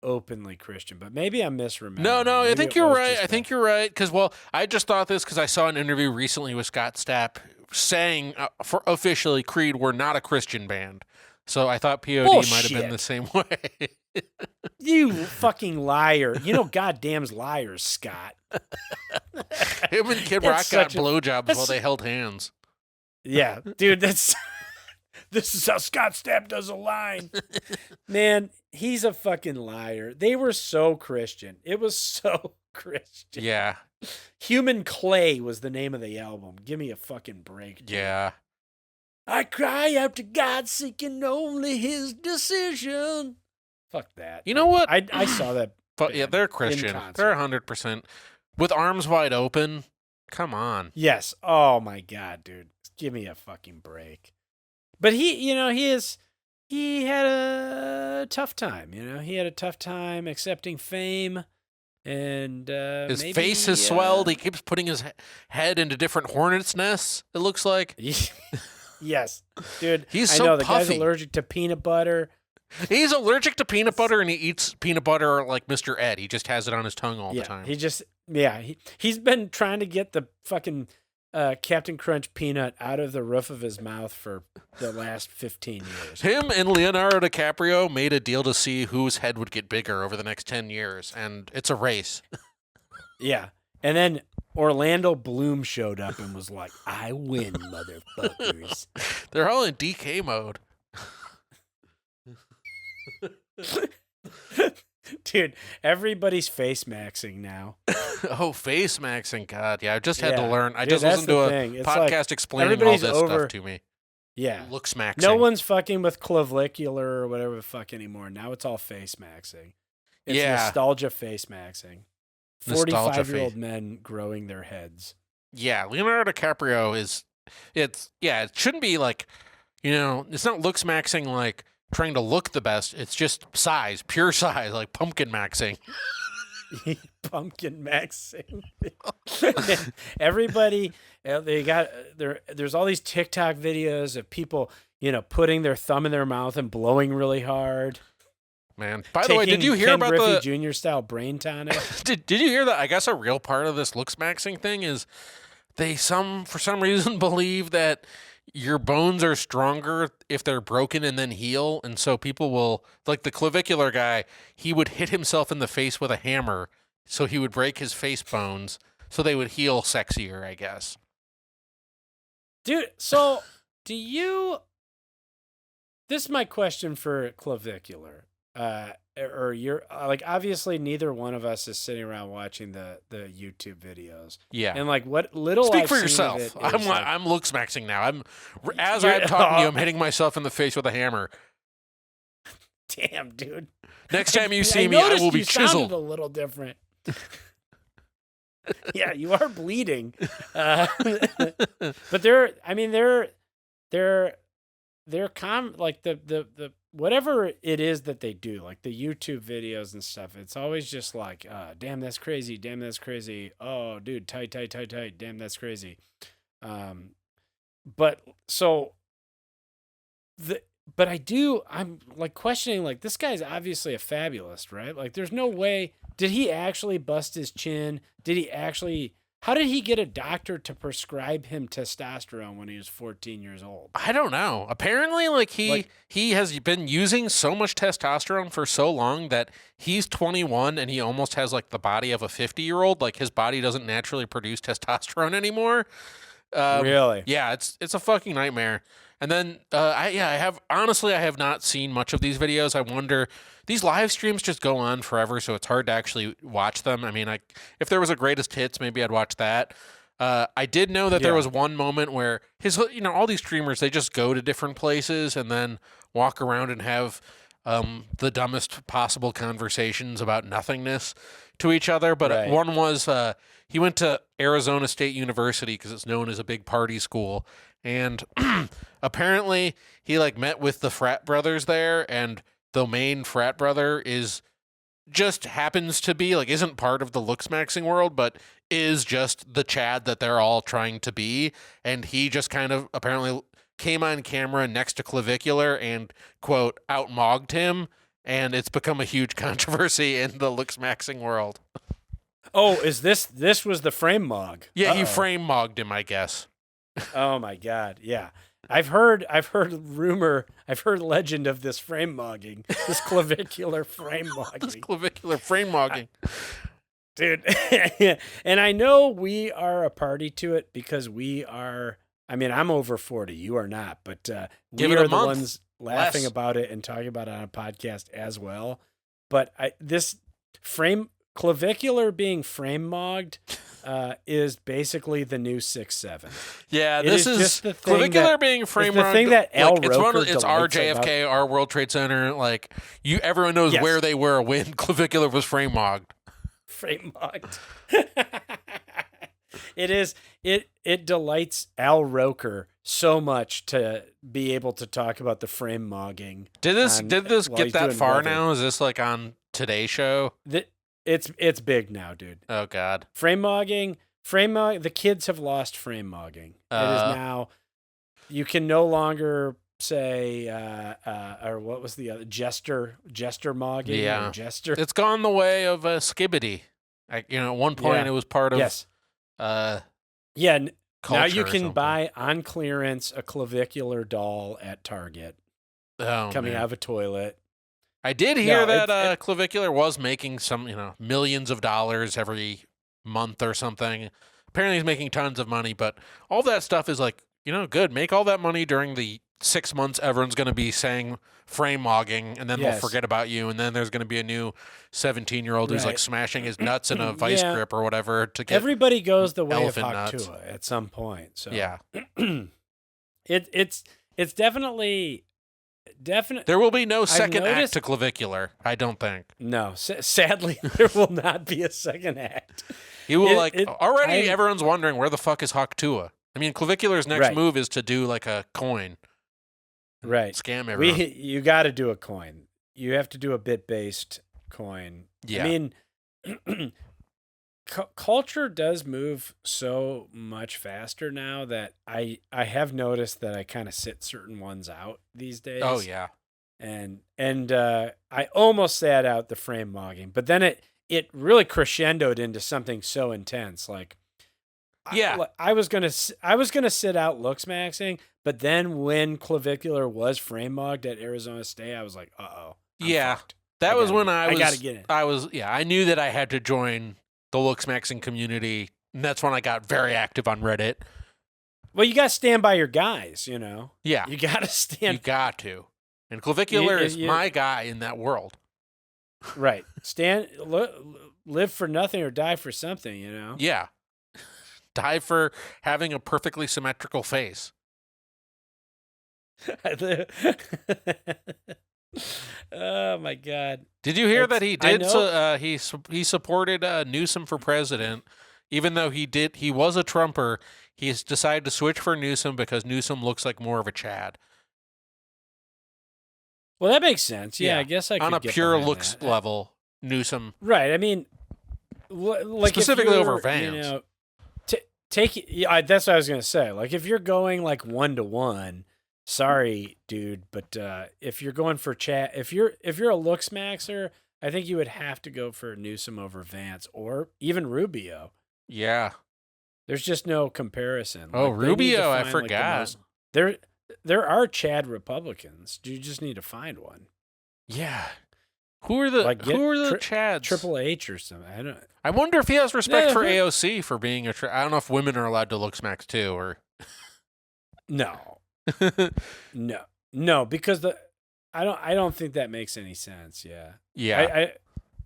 openly Christian, but maybe I'm misremembering.
No, I think you're right. I think you're right because I just thought this because I saw an interview recently with Scott Stapp saying for officially Creed were not a Christian band. So I thought POD might have been the same way.
You fucking liar. You know goddamn's liars, Scott.
Him and Kid Rock got blowjobs while they held hands.
Yeah, dude, this is how Scott Stapp does a line. Man, he's a fucking liar. They were so Christian. It was so Christian.
Yeah.
Human Clay was the name of the album. Give me a fucking break, dude.
Yeah.
I cry out to God seeking only his decision. Fuck that.
You know what?
I saw that.
But yeah, they're Christian. They're 100%. With Arms Wide Open, come on.
Yes. Oh my God, dude. Give me a fucking break. But he had a tough time, He had a tough time accepting fame. And
his face has swelled. He keeps putting his head into different hornets' nests, it looks like.
Yes, dude.
He's
I
so
know the
puffy.
Guy's allergic to peanut butter.
He's allergic to peanut butter, and he eats peanut butter like Mr. Ed. He just has it on his tongue all the time.
He's been trying to get the fucking Captain Crunch peanut out of the roof of his mouth for the last 15 years.
Him and Leonardo DiCaprio made a deal to see whose head would get bigger over the next 10 years, and it's a race.
Yeah, and then Orlando Bloom showed up and was like, I win, motherfuckers.
They're all in DK mode.
Dude, everybody's face maxing now.
Oh, face maxing. God, yeah, I just had to learn. I just listened to a podcast
like,
explaining all this stuff to me.
Yeah.
Lookmaxing.
No one's fucking with clavicular or whatever the fuck anymore. Now it's all face maxing. It's nostalgia face maxing. 45-year-old men growing their heads.
Yeah, Leonardo DiCaprio it shouldn't be like, it's not looks maxing like trying to look the best. It's just size, pure size, like pumpkin maxing.
Pumpkin maxing. Everybody, there's all these TikTok videos of people, putting their thumb in their mouth and blowing really hard.
Man, by the way, did you hear
Ken
about
Griffey
the
Jr. style brain tonic?
did you hear that? I guess a real part of this looks maxing thing is they for some reason believe that your bones are stronger if they're broken and then heal, and so people will, like the clavicular guy, he would hit himself in the face with a hammer, so he would break his face bones, so they would heal sexier, I guess.
Dude, so this is my question for clavicular. Or you're like, obviously neither one of us is sitting around watching the YouTube videos.
Yeah.
And like what little
Speak
I've
for
seen
yourself.
of it is
I'm looks maxing now. As I'm talking to you, I'm hitting myself in the face with a hammer.
Damn, dude.
Next time you see me, I will be chiseled.
A little different. Yeah, you are bleeding. But they're like the whatever it is that they do, like the YouTube videos and stuff, it's always just like, damn, that's crazy. Damn, that's crazy. Oh, dude, tight. Damn, that's crazy. But I'm like questioning, like, this guy's obviously a fabulist, right? Like, there's no way. Did he actually bust his chin? How did he get a doctor to prescribe him testosterone when he was 14 years old?
I don't know. Apparently, he has been using so much testosterone for so long that he's 21 and he almost has like the body of a 50-year-old. Like, his body doesn't naturally produce testosterone anymore.
Really?
Yeah, it's a fucking nightmare. And then I have not seen much of these videos. I wonder, these live streams just go on forever, so it's hard to actually watch them. I mean, if there was a greatest hits, maybe I'd watch that. I did know that there was one moment where all these streamers, they just go to different places and then walk around and have the dumbest possible conversations about nothingness to each other. But one was he went to Arizona State University because it's known as a big party school. And apparently he met with the frat brothers there, and the main frat brother happens to be isn't part of the looksmaxing world, but is just the Chad that they're all trying to be. And he just kind of apparently came on camera next to Clavicular and, quote, outmogged him. And it's become a huge controversy in the looksmaxing world.
Oh, this was the frame mog?
Yeah, he frame mogged him, I guess.
Oh my God. Yeah. I've heard legend of this frame mogging, this clavicular frame mogging.
This clavicular frame mogging.
Dude. And I know we are a party to it because I'm over 40. You are not, but we are the ones laughing about it and talking about it on a podcast as well. But this clavicular being frame mogged is basically the new 6'7".
Yeah, this is just the thing clavicular being frame mogged.
The thing that Al Roker
it's our JFK, our World Trade Center. Everyone knows where they were when clavicular was frame mogged.
Frame mogged. It delights Al Roker so much to be able to talk about the frame mogging.
Did this get that far now? Is this on Today Show?
It's big now, dude.
Oh God.
Frame mogging. The kids have lost frame mogging. It is now, you can no longer say, or what was the other, jester mogging?
Yeah.
Jester.
It's gone the way of Skibbity. At one point it was part of.
Yes. Now you can buy on clearance a clavicular doll at Target. Coming out of a toilet.
I did hear that clavicular was making some, millions of dollars every month or something. Apparently he's making tons of money, but all that stuff is good. Make all that money during the 6 months everyone's going to be saying frame mogging, and then they'll forget about you, and then there's going to be a new 17-year-old who's smashing his nuts in a vice grip or whatever to get
everybody goes the way of
nuts.
Haktua at some point. So
yeah,
it's definitely.
There will be no second act to clavicular, I don't think.
No, sadly, there will not be a second act.
He will everyone's wondering where the fuck is Hawk Tua. I mean, Clavicular's next move is to do like a coin.
Right.
Scam everyone.
You got to do a coin. You have to do a bit-based coin.
Yeah.
I mean, culture does move so much faster now that I have noticed that I kind of sit certain ones out these days.
Oh, yeah.
And I almost sat out the frame mogging, but then it really crescendoed into something so intense. Like, I was gonna sit out Lookmaxing, but then when Clavicular was frame mogged at Arizona State, I was like, uh-oh.
Yeah.
Fucked.
That was when I
gotta get in.
I knew that I had to join the Lookmaxing community, and that's when I got very active on Reddit.
Well, you got to stand by your guys, you know?
Yeah.
You got to stand.
You got to. And Clavicular is my guy in that world.
Right. Live for nothing or die for something, you know?
Yeah. Die for having a perfectly symmetrical face.
Oh my God!
Did you hear that he did? He supported Newsom for president, even though he was a Trumper. He's decided to switch for Newsom because Newsom looks like more of a Chad.
Well, that makes sense. Yeah, I guess I could
on a
get
pure
behind
looks
that.
level, Newsom.
Right. I mean, like
specifically over Vance.
You know, that's what I was gonna say. Like, if you're going like 1-to-1. Sorry, dude, but if you're going for chat, if you're a Lookmaxer, I think you would have to go for Newsom over Vance or even Rubio.
Yeah,
there's just no comparison.
Oh,
like,
Rubio, I forgot.
There are Chad Republicans. You just need to find one.
Yeah, who are the Chads?
Triple H or something.
I wonder if he has respect for AOC for being a. I don't know if women are allowed to Lookmax too, or
no. No, because I don't think that makes any sense. Yeah.
Yeah.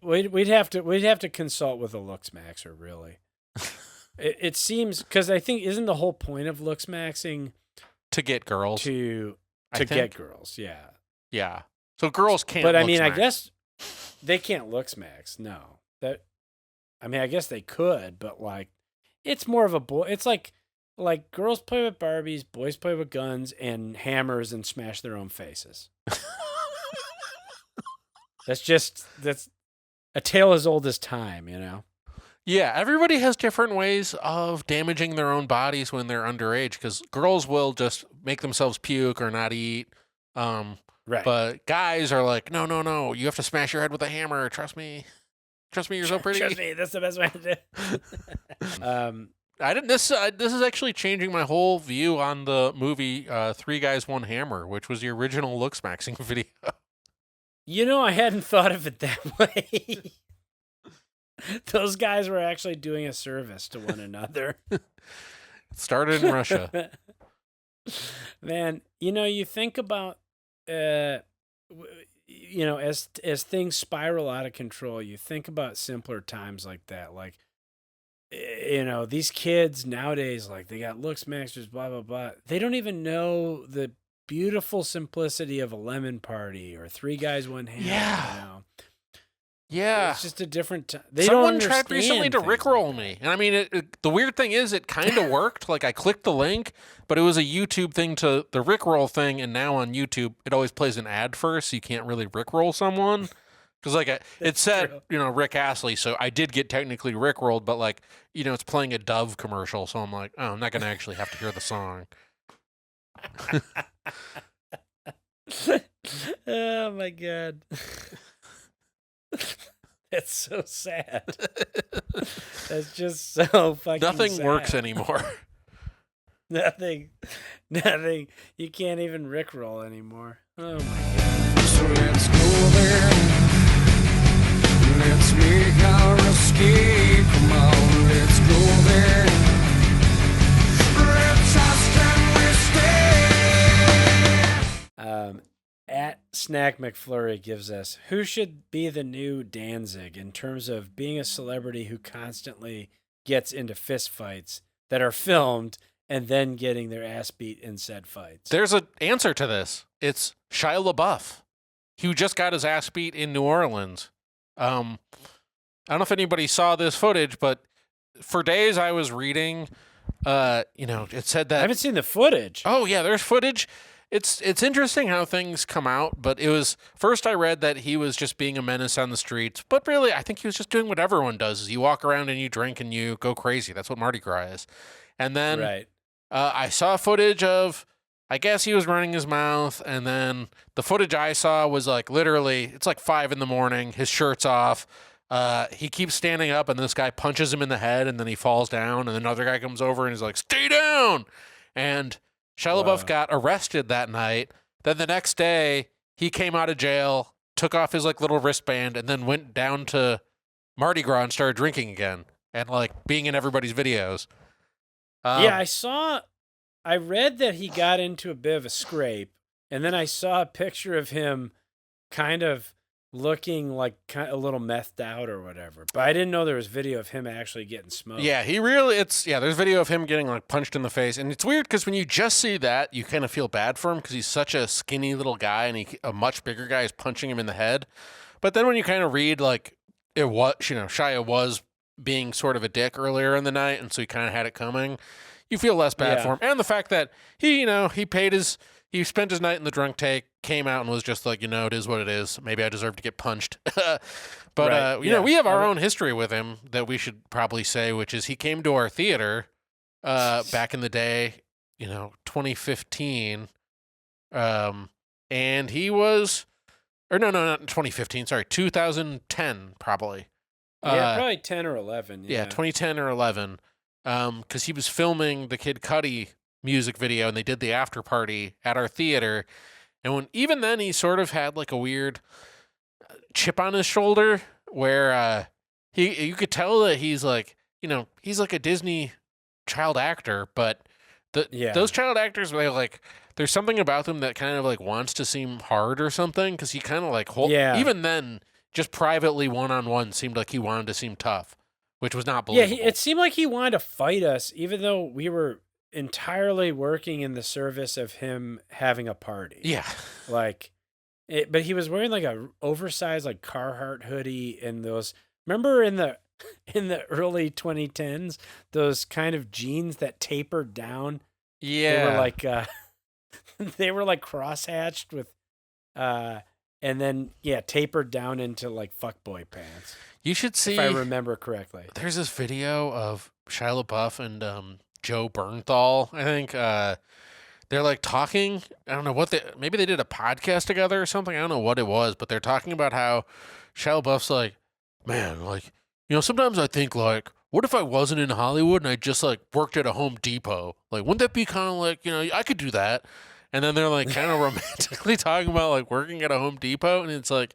We'd have to consult with a Lookmaxer, really. it seems, because I think isn't the whole point of Lookmaxing
to get girls
to get girls? Yeah.
Yeah. So girls can't.
But I mean, I guess they can't Lookmax. No. I guess they could, but like, it's more of a boy. It's like girls play with Barbies, boys play with guns and hammers and smash their own faces. That's a tale as old as time, you know?
Yeah, everybody has different ways of damaging their own bodies when they're underage, because girls will just make themselves puke or not eat.
Right.
But guys are like, no, you have to smash your head with a hammer. Trust me, you're so pretty.
Trust me, that's the best way to do.
This is actually changing my whole view on the movie Three Guys, One Hammer, which was the original Lookmaxing video.
You know, I hadn't thought of it that way. Those guys were actually doing a service to one another.
It started in Russia.
Man, you know, you think about, as things spiral out of control, you think about simpler times like that. Like, you know, these kids nowadays, like, they got Lookmaxers, blah, blah, blah. They don't even know the beautiful simplicity of a lemon party or Three Guys, One Hammer.
Yeah.
You know?
Yeah.
It's just a different time.
Someone tried recently to rickroll me. And I mean, the weird thing is it kind of worked. Like, I clicked the link, but it was a YouTube thing to the rickroll thing. And now on YouTube, it always plays an ad first. So you can't really rickroll someone. Because, like, it said, you know, Rick Astley, so I did get technically rickrolled, but, like, you know, it's playing a Dove commercial, so I'm like, oh, I'm not going to actually have to hear the song.
Oh, my God. That's so sad. That's just so fucking
Nothing
sad.
works anymore.
Nothing. You can't even rickroll anymore. Oh, my God.
So let's go there. Let's make our escape. Come on, let's go there.
At Snack McFlurry gives us, who should be the new Danzig in terms of being a celebrity who constantly gets into fist fights that are filmed and then getting their ass beat in said fights?
There's an answer to this. It's Shia LaBeouf, who just got his ass beat in New Orleans. I don't know if anybody saw this footage, but for days I was reading, it said that
I haven't seen the footage.
Oh yeah, there's footage. It's interesting how things come out, but it was first I read that he was just being a menace on the streets, but really I think he was just doing what everyone does: is you walk around and you drink and you go crazy. That's what Mardi Gras is. And then
Right.
I saw footage of, I guess he was running his mouth, and then the footage I saw was like literally, it's like 5 a.m, his shirt's off. He keeps standing up, and this guy punches him in the head, and then he falls down, and another guy comes over and he's like, "Stay down!" And Shia LaBeouf got arrested that night. Then the next day, he came out of jail, took off his like little wristband, and then went down to Mardi Gras and started drinking again, and like being in everybody's videos.
I read that he got into a bit of a scrape, and then I saw a picture of him kind of looking like a little methed out or whatever. But I didn't know there was video of him actually getting smoked.
Yeah, there's video of him getting like punched in the face. And it's weird because when you just see that, you kind of feel bad for him because he's such a skinny little guy and a much bigger guy is punching him in the head. But then when you kind of read like it was, Shia was being sort of a dick earlier in the night, and so he kind of had it coming, you feel less bad for him. And the fact that he spent his night in the drunk tank, came out and was just like, it is what it is. Maybe I deserve to get punched. But, we have our own history with him that we should probably say, which is he came to our theater back in the day, 2015. And he was, or no, not 2015. Sorry, 2010 probably.
Probably 10 or 11.
Yeah, 2010 or 11. Because he was filming the Kid Cudi music video, and they did the after party at our theater. And even then, he sort of had like a weird chip on his shoulder, where you could tell that he's like, he's like a Disney child actor, but those child actors, there's something about them that kind of like wants to seem hard or something, because he kind of like even then, just privately one-on-one seemed like he wanted to seem tough, which was not believable.
Yeah, it seemed like he wanted to fight us, even though we were entirely working in the service of him having a party.
Yeah.
But he was wearing like a oversized like Carhartt hoodie and those, remember in the early 2010s, those kind of jeans that tapered down.
Yeah.
They were like crosshatched with, and then tapered down into like fuckboy pants.
You should see,
if I remember correctly.
There's this video of Shia LaBeouf and Joe Bernthal, I think. They're like talking. I don't know maybe they did a podcast together or something. I don't know what it was, but they're talking about how Shia LaBeouf's like, man, like, sometimes I think like, what if I wasn't in Hollywood and I just like worked at a Home Depot? Like, wouldn't that be kind of like, I could do that. And then they're like kind of romantically talking about like working at a Home Depot. And it's like,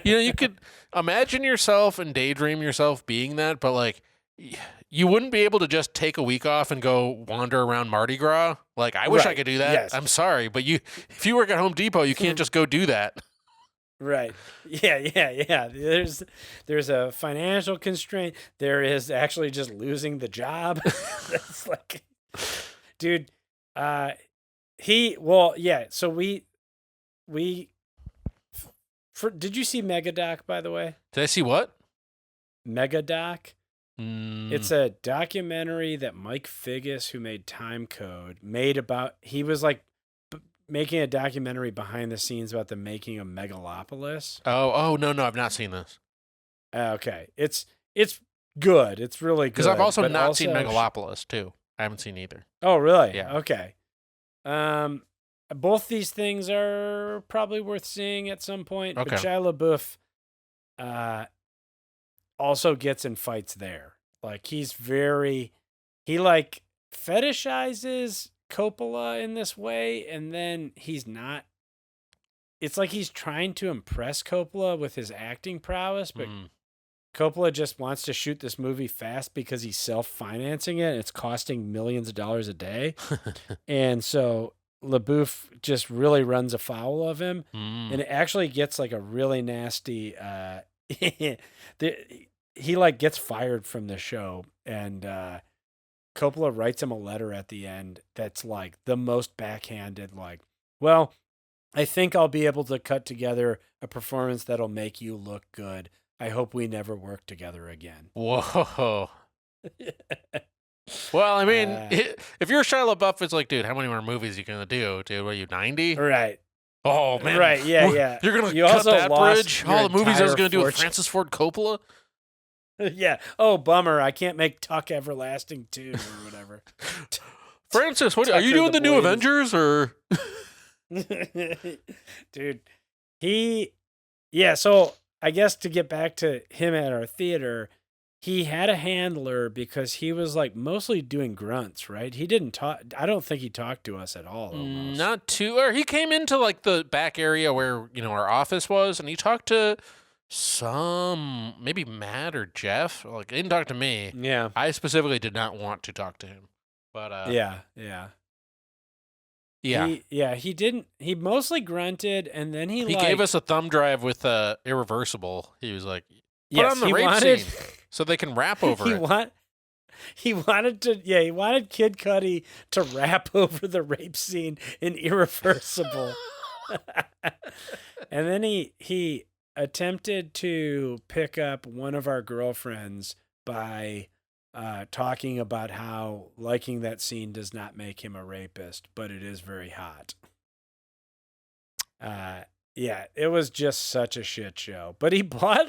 you could imagine yourself and daydream yourself being that, but like you wouldn't be able to just take a week off and go wander around Mardi Gras. Like, I wish I could do that.
Yes.
I'm sorry, but if you work at Home Depot, you can't just go do that.
Right. Yeah. There's a financial constraint. There is actually just losing the job. That's like, dude, so did you see Megadoc, by the way?
Did I see what?
Megadoc? It's a documentary that Mike Figgis, who made Time Code, made about, he was like making a documentary behind the scenes about the making of Megalopolis.
Oh, no, I've not seen this.
Okay. It's good. It's really good.
Because I've also not seen Megalopolis, too. I haven't seen either.
Oh, really?
Yeah.
Okay. Both these things are probably worth seeing at some point.
Okay.
But Shia LaBeouf also gets in fights there. Like, he like fetishizes Coppola in this way, and then he's not. It's like he's trying to impress Coppola with his acting prowess, but Coppola just wants to shoot this movie fast because he's self-financing it, and it's costing millions of dollars a day. And so LaBeouf just really runs afoul of him, and it actually gets like a really nasty he like gets fired from the show, and Coppola writes him a letter at the end that's like the most backhanded, like, well, I think I'll be able to cut together a performance that'll make you look good. I hope we never work together again.
Whoa. Well, I mean, if you're Shia LaBeouf, it's like, dude, how many more movies are you gonna do, dude? What are you, 90?
Right.
Oh man.
Right. Yeah.
You're gonna
You
cut
also
that
lost
bridge?
your
All the movies I was
entire
gonna do with
fortune.
Francis Ford Coppola.
Yeah. Oh, bummer. I can't make Tuck Everlasting 2 or whatever.
Francis, what are
Tucker
you doing? The new
Boyd is-
Avengers or?
Dude, so I guess to get back to him at our theater, he had a handler because he was like mostly doing grunts, right? He didn't talk. I don't think he talked to us at all. Almost.
Not too. Or he came into like the back area where our office was, and he talked to maybe Matt or Jeff. Like, he didn't talk to me.
Yeah.
I specifically did not want to talk to him, but
Yeah. He didn't. He mostly grunted, and then he
gave us a thumb drive with irreversible. He was like, put
yes,
on the
he
rape
wanted,
scene so they can rap over it.
He wanted Kid Cudi to rap over the rape scene in Irreversible. And then he attempted to pick up one of our girlfriends by talking about how liking that scene does not make him a rapist, but it is very hot. It was just such a shit show. But he bought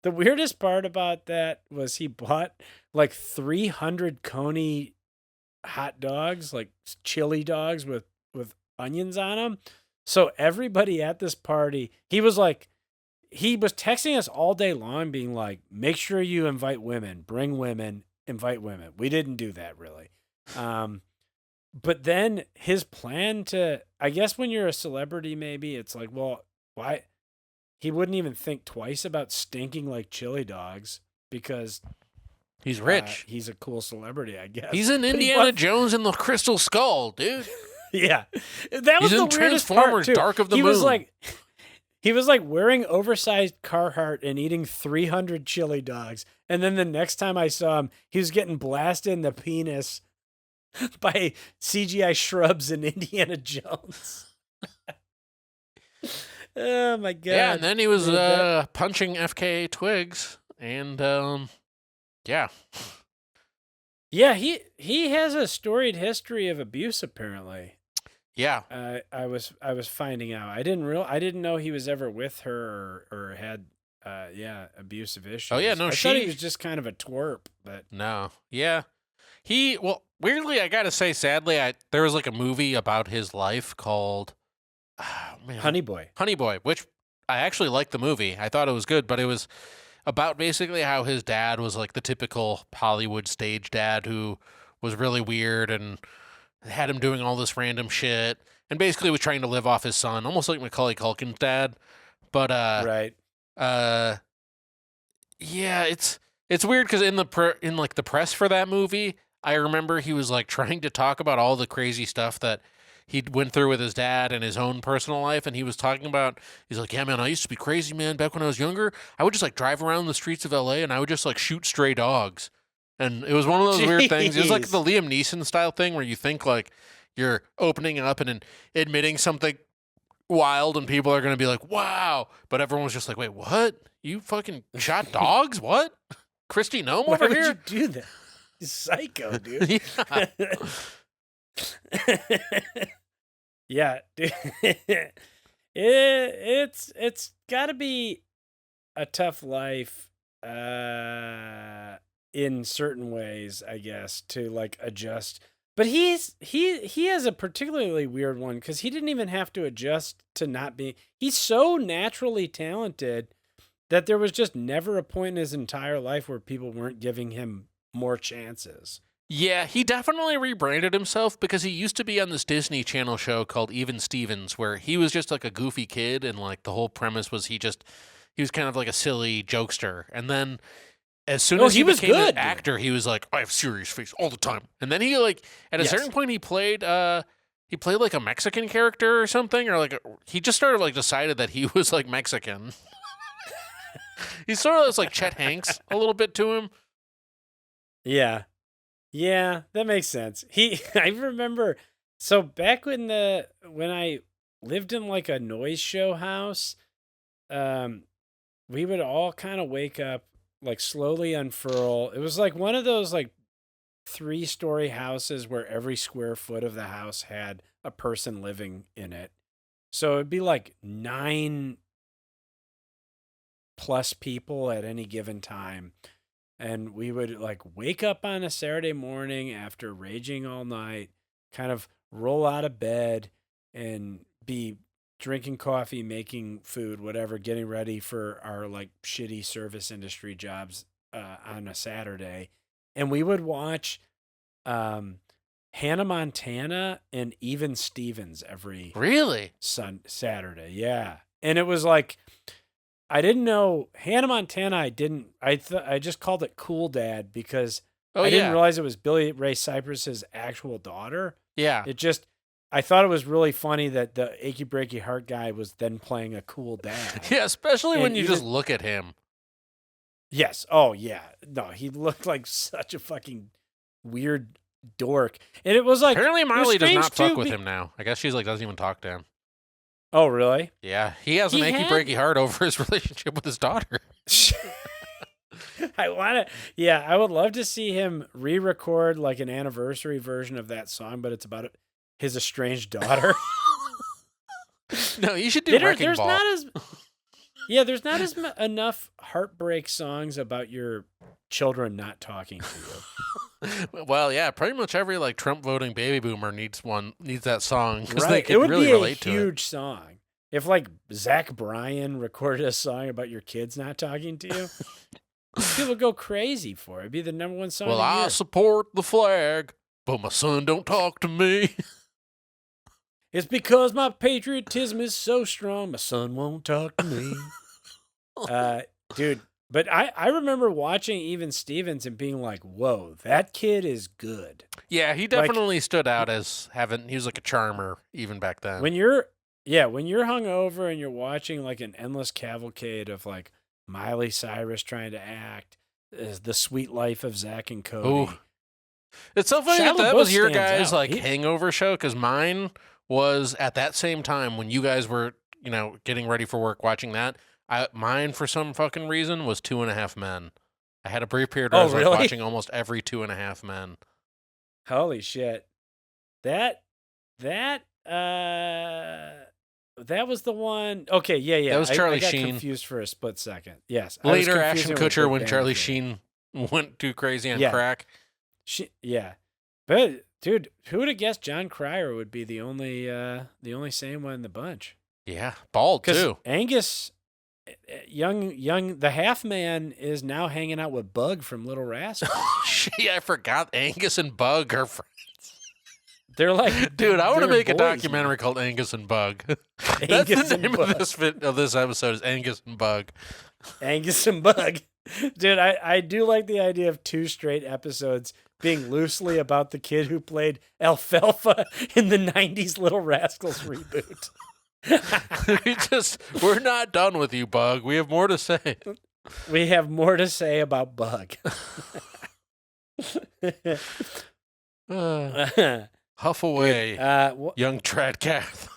the weirdest part about that was he bought 300 Coney hot dogs, like chili dogs with onions on them. So everybody at this party, he was texting us all day long being like, make sure you invite women, bring women, invite women. We didn't do that really. But then his plan I guess when you're a celebrity, maybe it's like, well, why? He wouldn't even think twice about stinking like chili dogs because
he's rich.
He's a cool celebrity, I guess.
He's in Indiana Jones and the Crystal Skull, dude.
Yeah. That was
he's
the
in
weirdest
Transformers
part too.
Dark of the Moon.
He was wearing oversized Carhartt and eating 300 chili dogs. And then the next time I saw him, he was getting blasted in the penis by CGI shrubs in Indiana Jones. Oh my God.
Yeah, and then he was punching FKA Twigs, and yeah.
Yeah, he has a storied history of abuse apparently.
Yeah.
I was finding out. I didn't know he was ever with her or had abusive issues.
Oh yeah, no,
I thought he was just kind of a twerp, but
no. Yeah. Weirdly, I got to say sadly, there was a movie about his life called
Honey Boy,
which I actually liked the movie. I thought it was good, but it was about basically how his dad was the typical Hollywood stage dad who was really weird and had him doing all this random shit and basically was trying to live off his son, almost like Macaulay Culkin's dad. But
right.
Yeah, it's weird because in the press for that movie, I remember he was trying to talk about all the crazy stuff that he went through with his dad and his own personal life, and he was talking about, he's like, yeah, man, I used to be crazy, man. Back when I was younger, I would just drive around the streets of LA and I would just shoot stray dogs. And it was one of those weird things. It was the Liam Neeson style thing where you think you're opening up and admitting something wild and people are going to be like, wow. But everyone was just like, wait, what? You fucking shot dogs? What? Kristi Noem over here?
Why would you do that? You're psycho, dude. Yeah, dude. It's got to be a tough life in certain ways, I guess, to adjust. But he has a particularly weird one because he didn't even have to adjust to not being. He's so naturally talented that there was just never a point in his entire life where people weren't giving him more chances.
Yeah, he definitely rebranded himself because he used to be on this Disney Channel show called Even Stevens, where he was just a goofy kid, and the whole premise was he was kind of a silly jokester. And then as soon as he became an actor, he was like, I have serious face all the time. And then he at a certain point he played a Mexican character or something, or he just started decided that he was Mexican. He sort of was Chet Hanks a little bit to him.
Yeah. Yeah, that makes sense. I remember, so back when I lived in a noise show house, we would all kind of wake up like slowly unfurl. It was like one of those like 3-story houses where every square foot of the house had a person living in it. So it'd be like 9+ people at any given time. And we would like wake up on a Saturday morning after raging all night, kind of roll out of bed and be drinking coffee, making food, whatever, getting ready for our like shitty service industry jobs on a Saturday. And we would watch Hannah Montana and Even Stevens every Saturday. Yeah. And it was like, I didn't know Hannah Montana. I just called it Cool Dad because I didn't realize it was Billy Ray Cyrus's actual daughter.
Yeah.
I thought it was really funny that the Achy Breaky Heart guy was then playing a cool dad.
Yeah, especially when you just look at him.
Yes. Oh, yeah. No, he looked like such a fucking weird dork. And it was like...
Apparently Miley does not fuck with him now. I guess she's like, doesn't even talk to him.
Oh, really?
Yeah. He has an achy breaky heart over his relationship with his daughter.
I would love to see him re-record like an anniversary version of that song, but it's about his estranged daughter.
No, you should do Wrecking Ball.
There's not enough heartbreak songs about your children not talking to you.
Well, yeah, pretty much every like Trump voting baby boomer needs that song because they
Right.
can really relate to it.
It would be a huge song. If like Zach Bryan recorded a song about your kids not talking to you, people would go crazy for it. It'd be the number one song.
Well, I support the flag, but my son don't talk to me.
It's because my patriotism is so strong, my son won't talk to me. Dude, but I remember watching Even Stevens and being like, whoa, that kid is good.
Yeah, he definitely stood out as he was like a charmer even back then.
When you're hungover and you're watching like an endless cavalcade of like Miley Cyrus trying to act as the sweet life of Zach and Cody.
Ooh. It's so funny that was your guys' like hangover show because mine was at that same time when you guys were, getting ready for work watching that. Mine, for some fucking reason, was 2.5 Men. I had a brief period where I was like, watching almost every 2.5 Men.
Holy shit. That was the one. Okay, yeah.
That was Charlie
I got
Sheen.
Confused for a split second. Yes.
Later, Ashton Kutcher when Charlie Sheen went too crazy on crack.
But dude, who would have guessed John Cryer would be the only sane one in the bunch?
Yeah, bald too.
Angus, young, the half man is now hanging out with Bug from Little Rascals.
Gee, I forgot Angus and Bug are friends.
They're like,
dude, I want to make a documentary called Angus and Bug. That's the name of this episode is Angus and Bug.
Angus and Bug. Dude, I do like the idea of 2 straight episodes being loosely about the kid who played Alfalfa in the 90s Little Rascals reboot.
We're not done with you, Bug. We have more to say.
We have more to say about Bug.
Huff away, young Tradcath.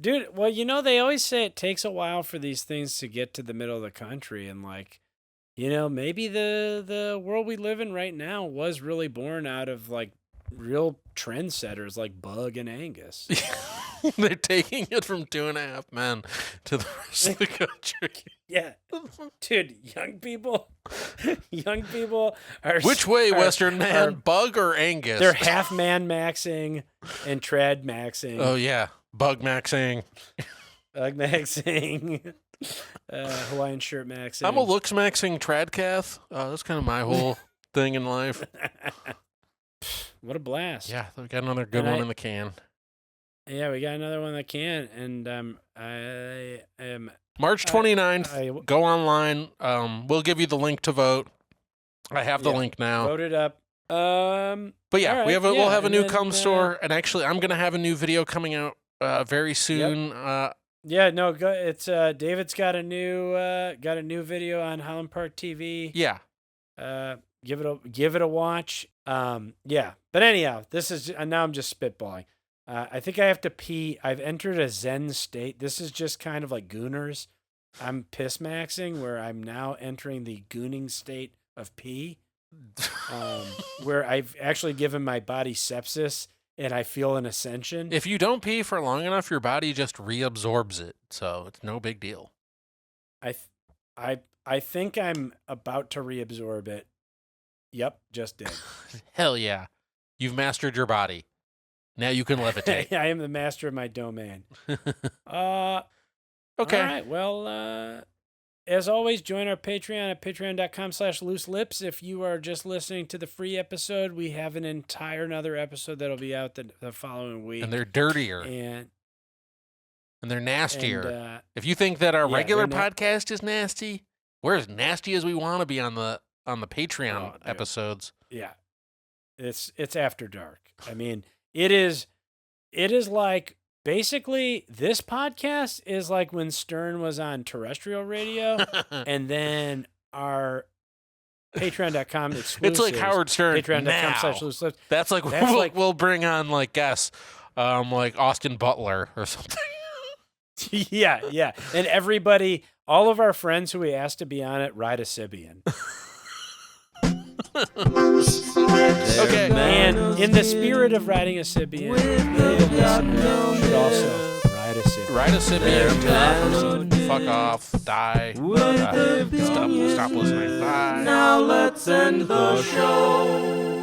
Dude, well, they always say it takes a while for these things to get to the middle of the country, and like, maybe the world we live in right now was really born out of like real trendsetters like Bug and Angus.
They're taking it from 2.5 Men to the rest of the country.
Yeah, dude, young people are.
Which way, Western man, Bug or Angus?
They're half man maxing and trad maxing.
Oh yeah, Bug maxing.
Bug maxing. Hawaiian shirt maxing.
I'm a looks maxing Tradcath. That's kind of my whole thing in life.
What a blast!
Yeah, we got another good one in the can.
Yeah, we got another one that can, and I am
March 29th. Go online. We'll give you the link to vote. I have the link now.
Vote it up.
But yeah,
right,
we'll have a new cum store, and actually, I'm gonna have a new video coming out very soon.
Yep. It's David's got a new video on Holland Park TV.
Yeah.
Give it a watch. But anyhow, this is now I'm just spitballing. I think I have to pee. I've entered a Zen state. This is just kind of like Gooners. I'm piss maxing, where I'm now entering the gooning state of pee, where I've actually given my body sepsis and I feel an ascension.
If you don't pee for long enough, your body just reabsorbs it, so it's no big deal.
I think I'm about to reabsorb it. Yep, just did.
Hell yeah. You've mastered your body. Now you can levitate.
I am the master of my domain.
Okay.
All right. Well, as always, join our Patreon at patreon.com/LooseLips. If you are just listening to the free episode, we have an entire another episode that'll be out the following week.
And they're dirtier.
And
they're nastier. If you think that our regular podcast is nasty, we're as nasty as we want to be on the Patreon episodes.
Yeah. It's after dark. I mean, it is like, basically, this podcast is like when Stern was on terrestrial radio, and then our Patreon.com exclusive.
It's like Howard Stern.
Patreon.com/LooseLips.
That's like we'll bring on like guests, like Austin Butler or something.
Yeah. And everybody, all of our friends who we asked to be on it, ride a Sibian.
Okay.
And in the spirit of riding a Sibian, you should also ride a Sibian.
Ride a Sibian. Fuck off. Die. Stop listening. Bye.
Now let's end the show.